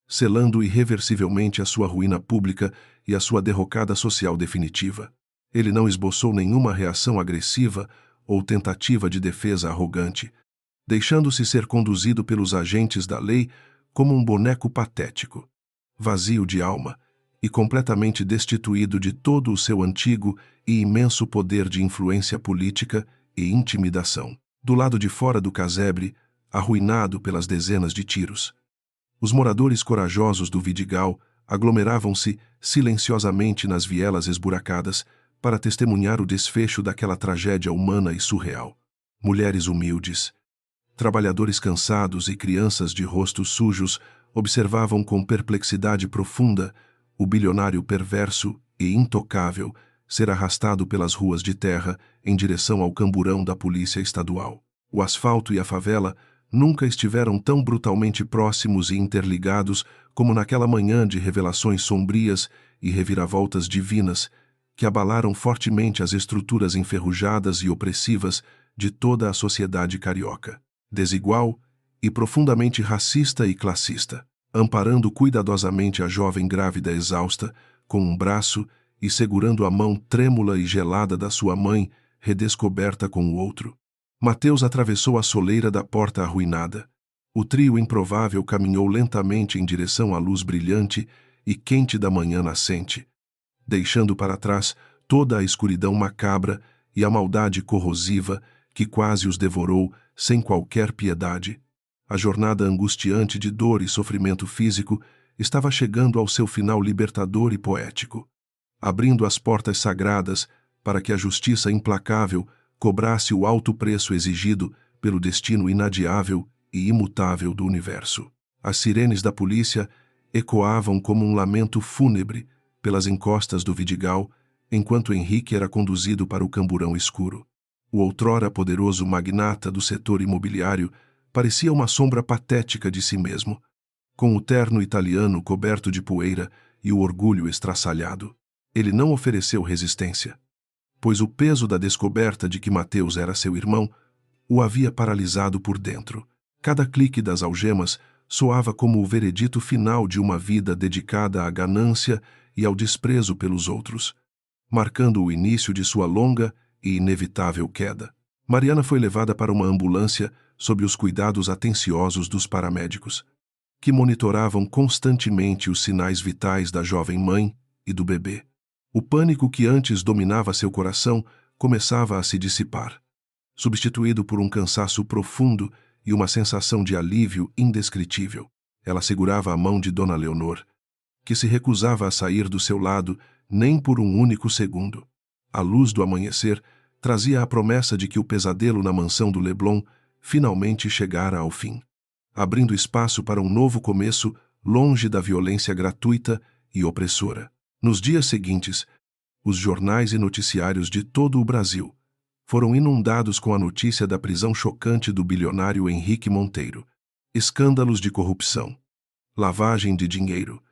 selando irreversivelmente a sua ruína pública e a sua derrocada social definitiva. Ele não esboçou nenhuma reação agressiva ou tentativa de defesa arrogante, deixando-se ser conduzido pelos agentes da lei como um boneco patético, vazio de alma e completamente destituído de todo o seu antigo e imenso poder de influência política e intimidação. Do lado de fora do casebre, arruinado pelas dezenas de tiros, os moradores corajosos do Vidigal aglomeravam-se silenciosamente nas vielas esburacadas para testemunhar o desfecho daquela tragédia humana e surreal. Mulheres humildes, trabalhadores cansados e crianças de rostos sujos observavam com perplexidade profunda o bilionário perverso e intocável ser arrastado pelas ruas de terra em direção ao camburão da polícia estadual. O asfalto e a favela nunca estiveram tão brutalmente próximos e interligados como naquela manhã de revelações sombrias e reviravoltas divinas que abalaram fortemente as estruturas enferrujadas e opressivas de toda a sociedade carioca, desigual e profundamente racista e classista, amparando cuidadosamente a jovem grávida exausta com um braço e segurando a mão trêmula e gelada da sua mãe, redescoberta com o outro. Mateus atravessou a soleira da porta arruinada. O trio improvável caminhou lentamente em direção à luz brilhante e quente da manhã nascente, deixando para trás toda a escuridão macabra e a maldade corrosiva que quase os devorou sem qualquer piedade. A jornada angustiante de dor e sofrimento físico estava chegando ao seu final libertador e poético, abrindo as portas sagradas para que a justiça implacável cobrasse o alto preço exigido pelo destino inadiável e imutável do universo. As sirenes da polícia ecoavam como um lamento fúnebre pelas encostas do Vidigal, enquanto Henrique era conduzido para o camburão escuro. O outrora poderoso magnata do setor imobiliário parecia uma sombra patética de si mesmo, com o terno italiano coberto de poeira e o orgulho estraçalhado. Ele não ofereceu resistência, pois o peso da descoberta de que Mateus era seu irmão o havia paralisado por dentro. Cada clique das algemas soava como o veredito final de uma vida dedicada à ganância e ao desprezo pelos outros, marcando o início de sua longa e inevitável queda. Mariana foi levada para uma ambulância sob os cuidados atenciosos dos paramédicos, que monitoravam constantemente os sinais vitais da jovem mãe e do bebê. O pânico que antes dominava seu coração começava a se dissipar, substituído por um cansaço profundo e uma sensação de alívio indescritível. Ela segurava a mão de Dona Leonor, que se recusava a sair do seu lado nem por um único segundo. A luz do amanhecer trazia a promessa de que o pesadelo na mansão do Leblon finalmente chegara ao fim, abrindo espaço para um novo começo longe da violência gratuita e opressora. Nos dias seguintes, os jornais e noticiários de todo o Brasil foram inundados com a notícia da prisão chocante do bilionário Henrique Monteiro. Escândalos de corrupção, lavagem de dinheiro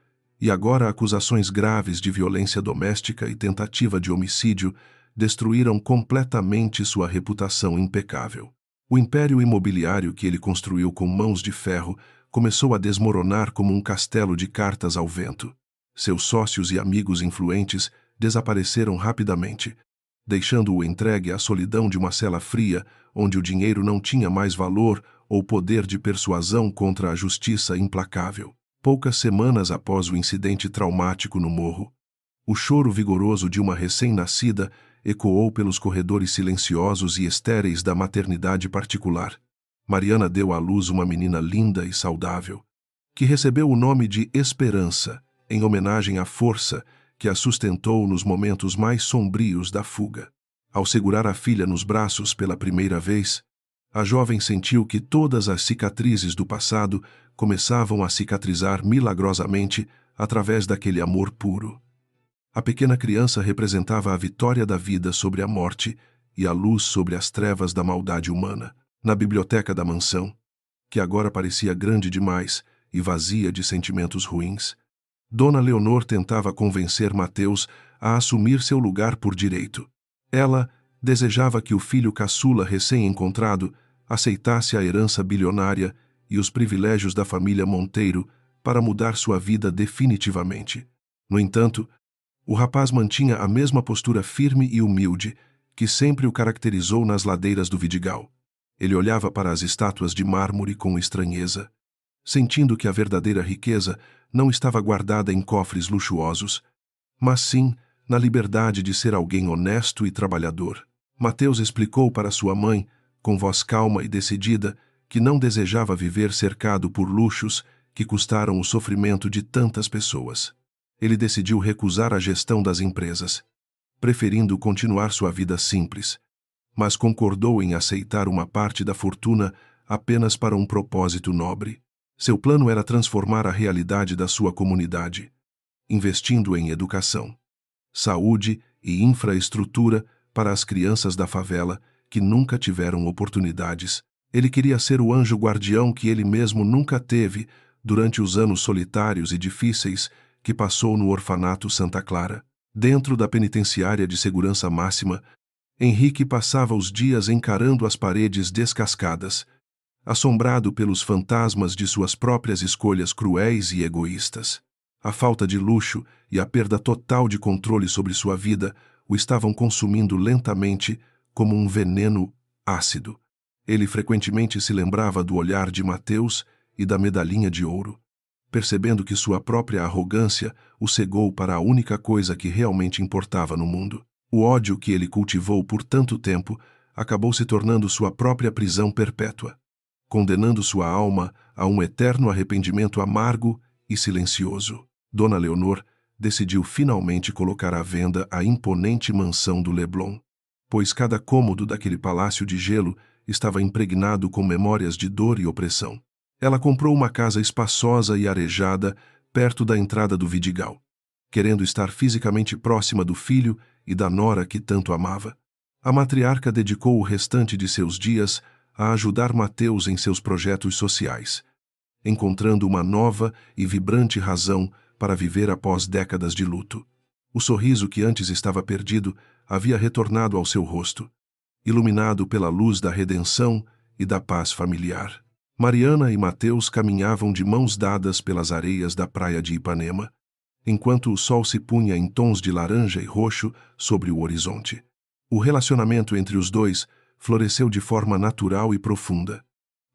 e agora acusações graves de violência doméstica e tentativa de homicídio destruíram completamente sua reputação impecável. O império imobiliário que ele construiu com mãos de ferro começou a desmoronar como um castelo de cartas ao vento. Seus sócios e amigos influentes desapareceram rapidamente, deixando-o entregue à solidão de uma cela fria, onde o dinheiro não tinha mais valor ou poder de persuasão contra a justiça implacável. Poucas semanas após o incidente traumático no morro, o choro vigoroso de uma recém-nascida ecoou pelos corredores silenciosos e estéreis da maternidade particular. Mariana deu à luz uma menina linda e saudável, que recebeu o nome de Esperança, em homenagem à força que a sustentou nos momentos mais sombrios da fuga. Ao segurar a filha nos braços pela primeira vez, a jovem sentiu que todas as cicatrizes do passado começavam a cicatrizar milagrosamente através daquele amor puro. A pequena criança representava a vitória da vida sobre a morte e a luz sobre as trevas da maldade humana. Na biblioteca da mansão, que agora parecia grande demais e vazia de sentimentos ruins, Dona Leonor tentava convencer Mateus a assumir seu lugar por direito. Ela desejava que o filho caçula recém-encontrado aceitasse a herança bilionária e os privilégios da família Monteiro para mudar sua vida definitivamente. No entanto, o rapaz mantinha a mesma postura firme e humilde que sempre o caracterizou nas ladeiras do Vidigal. Ele olhava para as estátuas de mármore com estranheza, sentindo que a verdadeira riqueza não estava guardada em cofres luxuosos, mas sim na liberdade de ser alguém honesto e trabalhador. Mateus explicou para sua mãe, com voz calma e decidida, que não desejava viver cercado por luxos que custaram o sofrimento de tantas pessoas. Ele decidiu recusar a gestão das empresas, preferindo continuar sua vida simples, mas concordou em aceitar uma parte da fortuna apenas para um propósito nobre. Seu plano era transformar a realidade da sua comunidade, investindo em educação, saúde e infraestrutura para as crianças da favela que nunca tiveram oportunidades. Ele queria ser o anjo guardião que ele mesmo nunca teve durante os anos solitários e difíceis que passou no orfanato Santa Clara. Dentro da penitenciária de segurança máxima, Henrique passava os dias encarando as paredes descascadas, assombrado pelos fantasmas de suas próprias escolhas cruéis e egoístas. A falta de luxo e a perda total de controle sobre sua vida o estavam consumindo lentamente como um veneno ácido. Ele frequentemente se lembrava do olhar de Mateus e da medalhinha de ouro, percebendo que sua própria arrogância o cegou para a única coisa que realmente importava no mundo. O ódio que ele cultivou por tanto tempo acabou se tornando sua própria prisão perpétua, condenando sua alma a um eterno arrependimento amargo e e silencioso. Dona Leonor decidiu finalmente colocar à venda a imponente mansão do Leblon, pois cada cômodo daquele palácio de gelo estava impregnado com memórias de dor e opressão. Ela comprou uma casa espaçosa e arejada perto da entrada do Vidigal, querendo estar fisicamente próxima do filho e da nora que tanto amava. A matriarca dedicou o restante de seus dias a ajudar Mateus em seus projetos sociais, encontrando uma nova e vibrante razão para viver após décadas de luto. O sorriso que antes estava perdido havia retornado ao seu rosto, iluminado pela luz da redenção e da paz familiar. Mariana e Mateus caminhavam de mãos dadas pelas areias da praia de Ipanema, enquanto o sol se punha em tons de laranja e roxo sobre o horizonte. O relacionamento entre os dois floresceu de forma natural e profunda,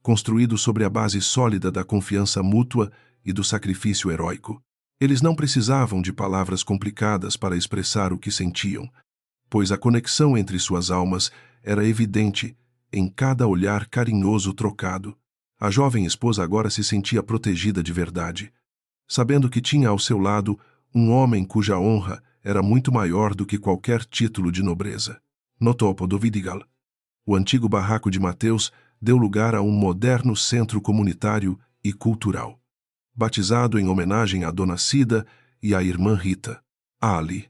construído sobre a base sólida da confiança mútua e do sacrifício heróico. Eles não precisavam de palavras complicadas para expressar o que sentiam, pois a conexão entre suas almas era evidente em cada olhar carinhoso trocado. A jovem esposa agora se sentia protegida de verdade, sabendo que tinha ao seu lado um homem cuja honra era muito maior do que qualquer título de nobreza. No topo do Vidigal, o antigo barraco de Mateus deu lugar a um moderno centro comunitário e cultural, batizado em homenagem à Dona Cida e à irmã Rita. Ali,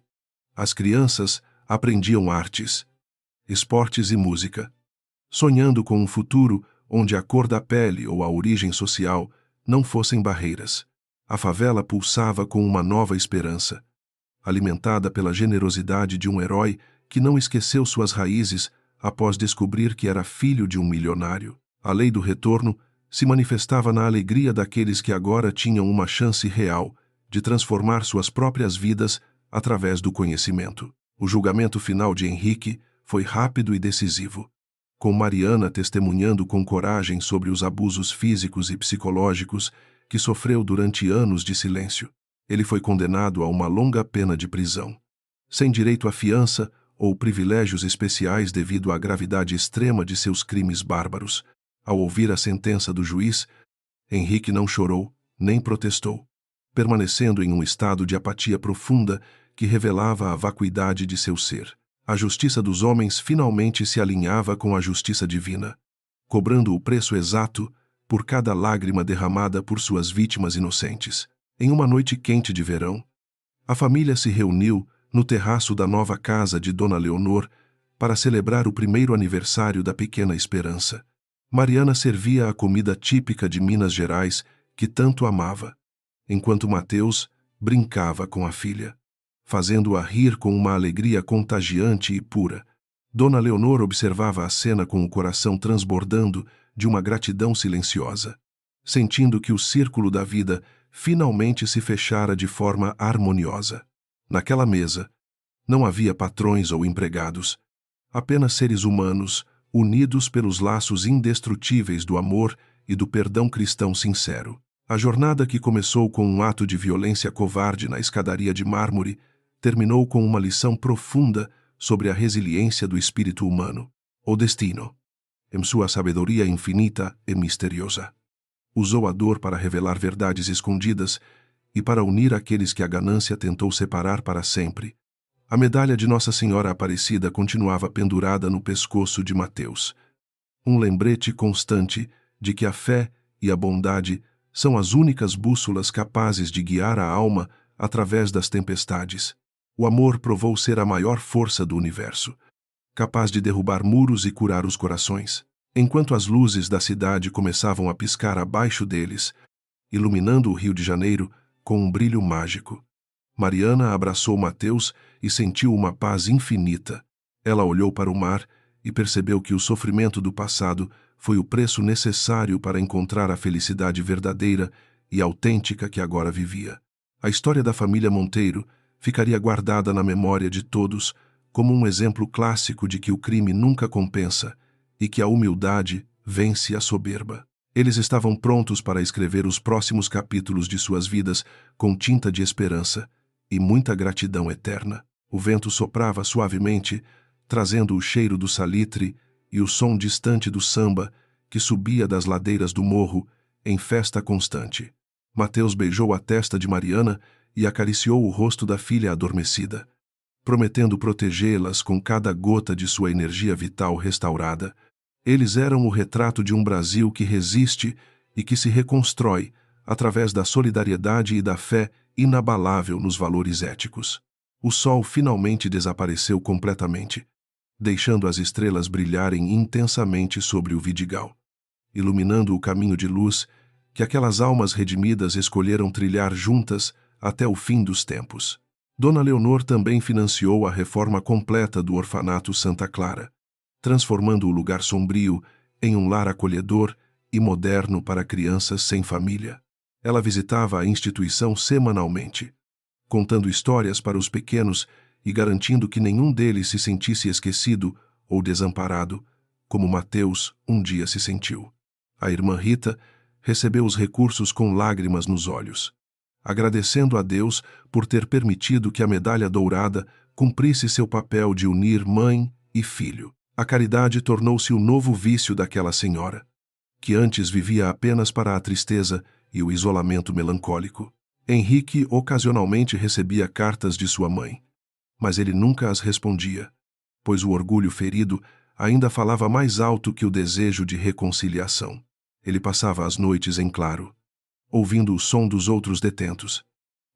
as crianças aprendiam artes, esportes e música, sonhando com um futuro onde a cor da pele ou a origem social não fossem barreiras. A favela pulsava com uma nova esperança, alimentada pela generosidade de um herói que não esqueceu suas raízes após descobrir que era filho de um milionário. A lei do retorno se manifestava na alegria daqueles que agora tinham uma chance real de transformar suas próprias vidas através do conhecimento. O julgamento final de Henrique foi rápido e decisivo, com Mariana testemunhando com coragem sobre os abusos físicos e psicológicos que sofreu durante anos de silêncio. Ele foi condenado a uma longa pena de prisão, sem direito à fiança ou privilégios especiais devido à gravidade extrema de seus crimes bárbaros. Ao ouvir a sentença do juiz, Henrique não chorou, nem protestou, permanecendo em um estado de apatia profunda que revelava a vacuidade de seu ser. A justiça dos homens finalmente se alinhava com a justiça divina, cobrando o preço exato por cada lágrima derramada por suas vítimas inocentes. Em uma noite quente de verão, a família se reuniu no terraço da nova casa de Dona Leonor para celebrar o primeiro aniversário da pequena Esperança. Mariana servia a comida típica de Minas Gerais que tanto amava, enquanto Mateus brincava com a filha, fazendo-a rir com uma alegria contagiante e pura. Dona Leonor observava a cena com o coração transbordando de uma gratidão silenciosa, sentindo que o círculo da vida finalmente se fechara de forma harmoniosa. Naquela mesa, não havia patrões ou empregados, apenas seres humanos, unidos pelos laços indestrutíveis do amor e do perdão cristão sincero. A jornada que começou com um ato de violência covarde na escadaria de mármore terminou com uma lição profunda sobre a resiliência do espírito humano. O destino, em sua sabedoria infinita e misteriosa, usou a dor para revelar verdades escondidas e para unir aqueles que a ganância tentou separar para sempre. A medalha de Nossa Senhora Aparecida continuava pendurada no pescoço de Mateus, um lembrete constante de que a fé e a bondade são as únicas bússolas capazes de guiar a alma através das tempestades. O amor provou ser a maior força do universo, capaz de derrubar muros e curar os corações. Enquanto as luzes da cidade começavam a piscar abaixo deles, iluminando o Rio de Janeiro com um brilho mágico, Mariana abraçou Mateus e sentiu uma paz infinita. Ela olhou para o mar e percebeu que o sofrimento do passado foi o preço necessário para encontrar a felicidade verdadeira e autêntica que agora vivia. A história da família Monteiro ficaria guardada na memória de todos como um exemplo clássico de que o crime nunca compensa e que a humildade vence a soberba. Eles estavam prontos para escrever os próximos capítulos de suas vidas com tinta de esperança e muita gratidão eterna. O vento soprava suavemente, trazendo o cheiro do salitre e o som distante do samba que subia das ladeiras do morro em festa constante. Mateus beijou a testa de Mariana e acariciou o rosto da filha adormecida, prometendo protegê-las com cada gota de sua energia vital restaurada. Eles eram o retrato de um Brasil que resiste e que se reconstrói através da solidariedade e da fé inabalável nos valores éticos. O sol finalmente desapareceu completamente, deixando as estrelas brilharem intensamente sobre o Vidigal, iluminando o caminho de luz que aquelas almas redimidas escolheram trilhar juntas até o fim dos tempos. Dona Leonor também financiou a reforma completa do orfanato Santa Clara, transformando o lugar sombrio em um lar acolhedor e moderno para crianças sem família. Ela visitava a instituição semanalmente, contando histórias para os pequenos e garantindo que nenhum deles se sentisse esquecido ou desamparado, como Mateus um dia se sentiu. A irmã Rita recebeu os recursos com lágrimas nos olhos, agradecendo a Deus por ter permitido que a medalha dourada cumprisse seu papel de unir mãe e filho. A caridade tornou-se o novo vício daquela senhora, que antes vivia apenas para a tristeza e o isolamento melancólico. Henrique ocasionalmente recebia cartas de sua mãe, mas ele nunca as respondia, pois o orgulho ferido ainda falava mais alto que o desejo de reconciliação. Ele passava as noites em claro, ouvindo o som dos outros detentos,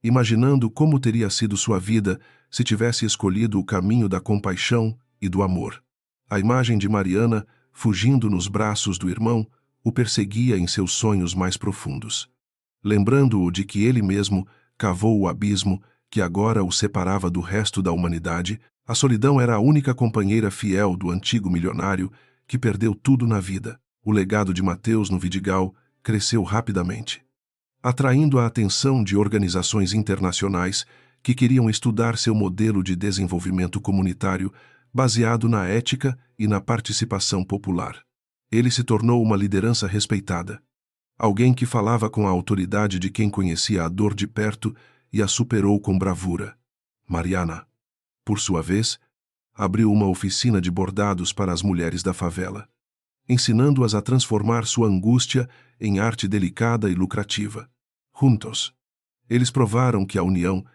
imaginando como teria sido sua vida se tivesse escolhido o caminho da compaixão e do amor. A imagem de Mariana, fugindo nos braços do irmão, o perseguia em seus sonhos mais profundos, lembrando-o de que ele mesmo cavou o abismo que agora o separava do resto da humanidade. A solidão era a única companheira fiel do antigo milionário que perdeu tudo na vida. O legado de Mateus no Vidigal cresceu rapidamente, atraindo a atenção de organizações internacionais que queriam estudar seu modelo de desenvolvimento comunitário baseado na ética e na participação popular. Ele se tornou uma liderança respeitada, alguém que falava com a autoridade de quem conhecia a dor de perto e a superou com bravura. Mariana, por sua vez, abriu uma oficina de bordados para as mulheres da favela, ensinando-as a transformar sua angústia em arte delicada e lucrativa. Juntos, eles provaram que a união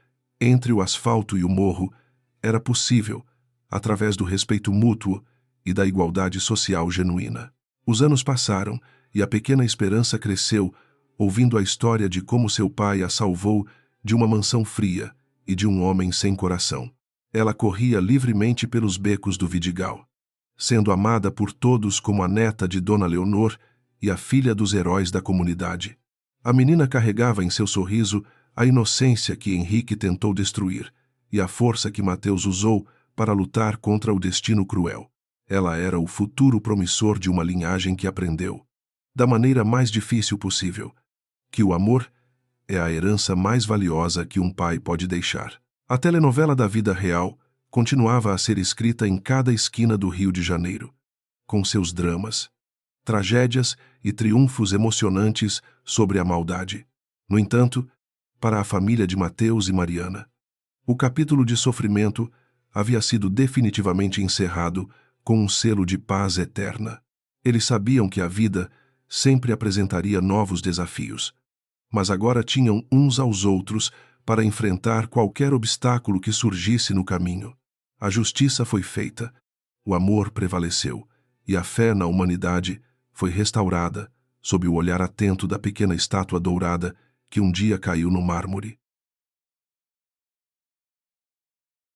entre o asfalto e o morro era possível através do respeito mútuo e da igualdade social genuína. Os anos passaram e a pequena Esperança cresceu, ouvindo a história de como seu pai a salvou de uma mansão fria e de um homem sem coração. Ela corria livremente pelos becos do Vidigal, sendo amada por todos como a neta de Dona Leonor e a filha dos heróis da comunidade. A menina carregava em seu sorriso a inocência que Henrique tentou destruir e a força que Mateus usou para lutar contra o destino cruel. Ela era o futuro promissor de uma linhagem que aprendeu, da maneira mais difícil possível, que o amor é a herança mais valiosa que um pai pode deixar. A telenovela da vida real continuava a ser escrita em cada esquina do Rio de Janeiro, com seus dramas, tragédias e triunfos emocionantes sobre a maldade. No entanto, para a família de Mateus e Mariana, o capítulo de sofrimento havia sido definitivamente encerrado com um selo de paz eterna. Eles sabiam que a vida sempre apresentaria novos desafios, mas agora tinham uns aos outros para enfrentar qualquer obstáculo que surgisse no caminho. A justiça foi feita, o amor prevaleceu, e a fé na humanidade foi restaurada sob o olhar atento da pequena estátua dourada que um dia caiu no mármore.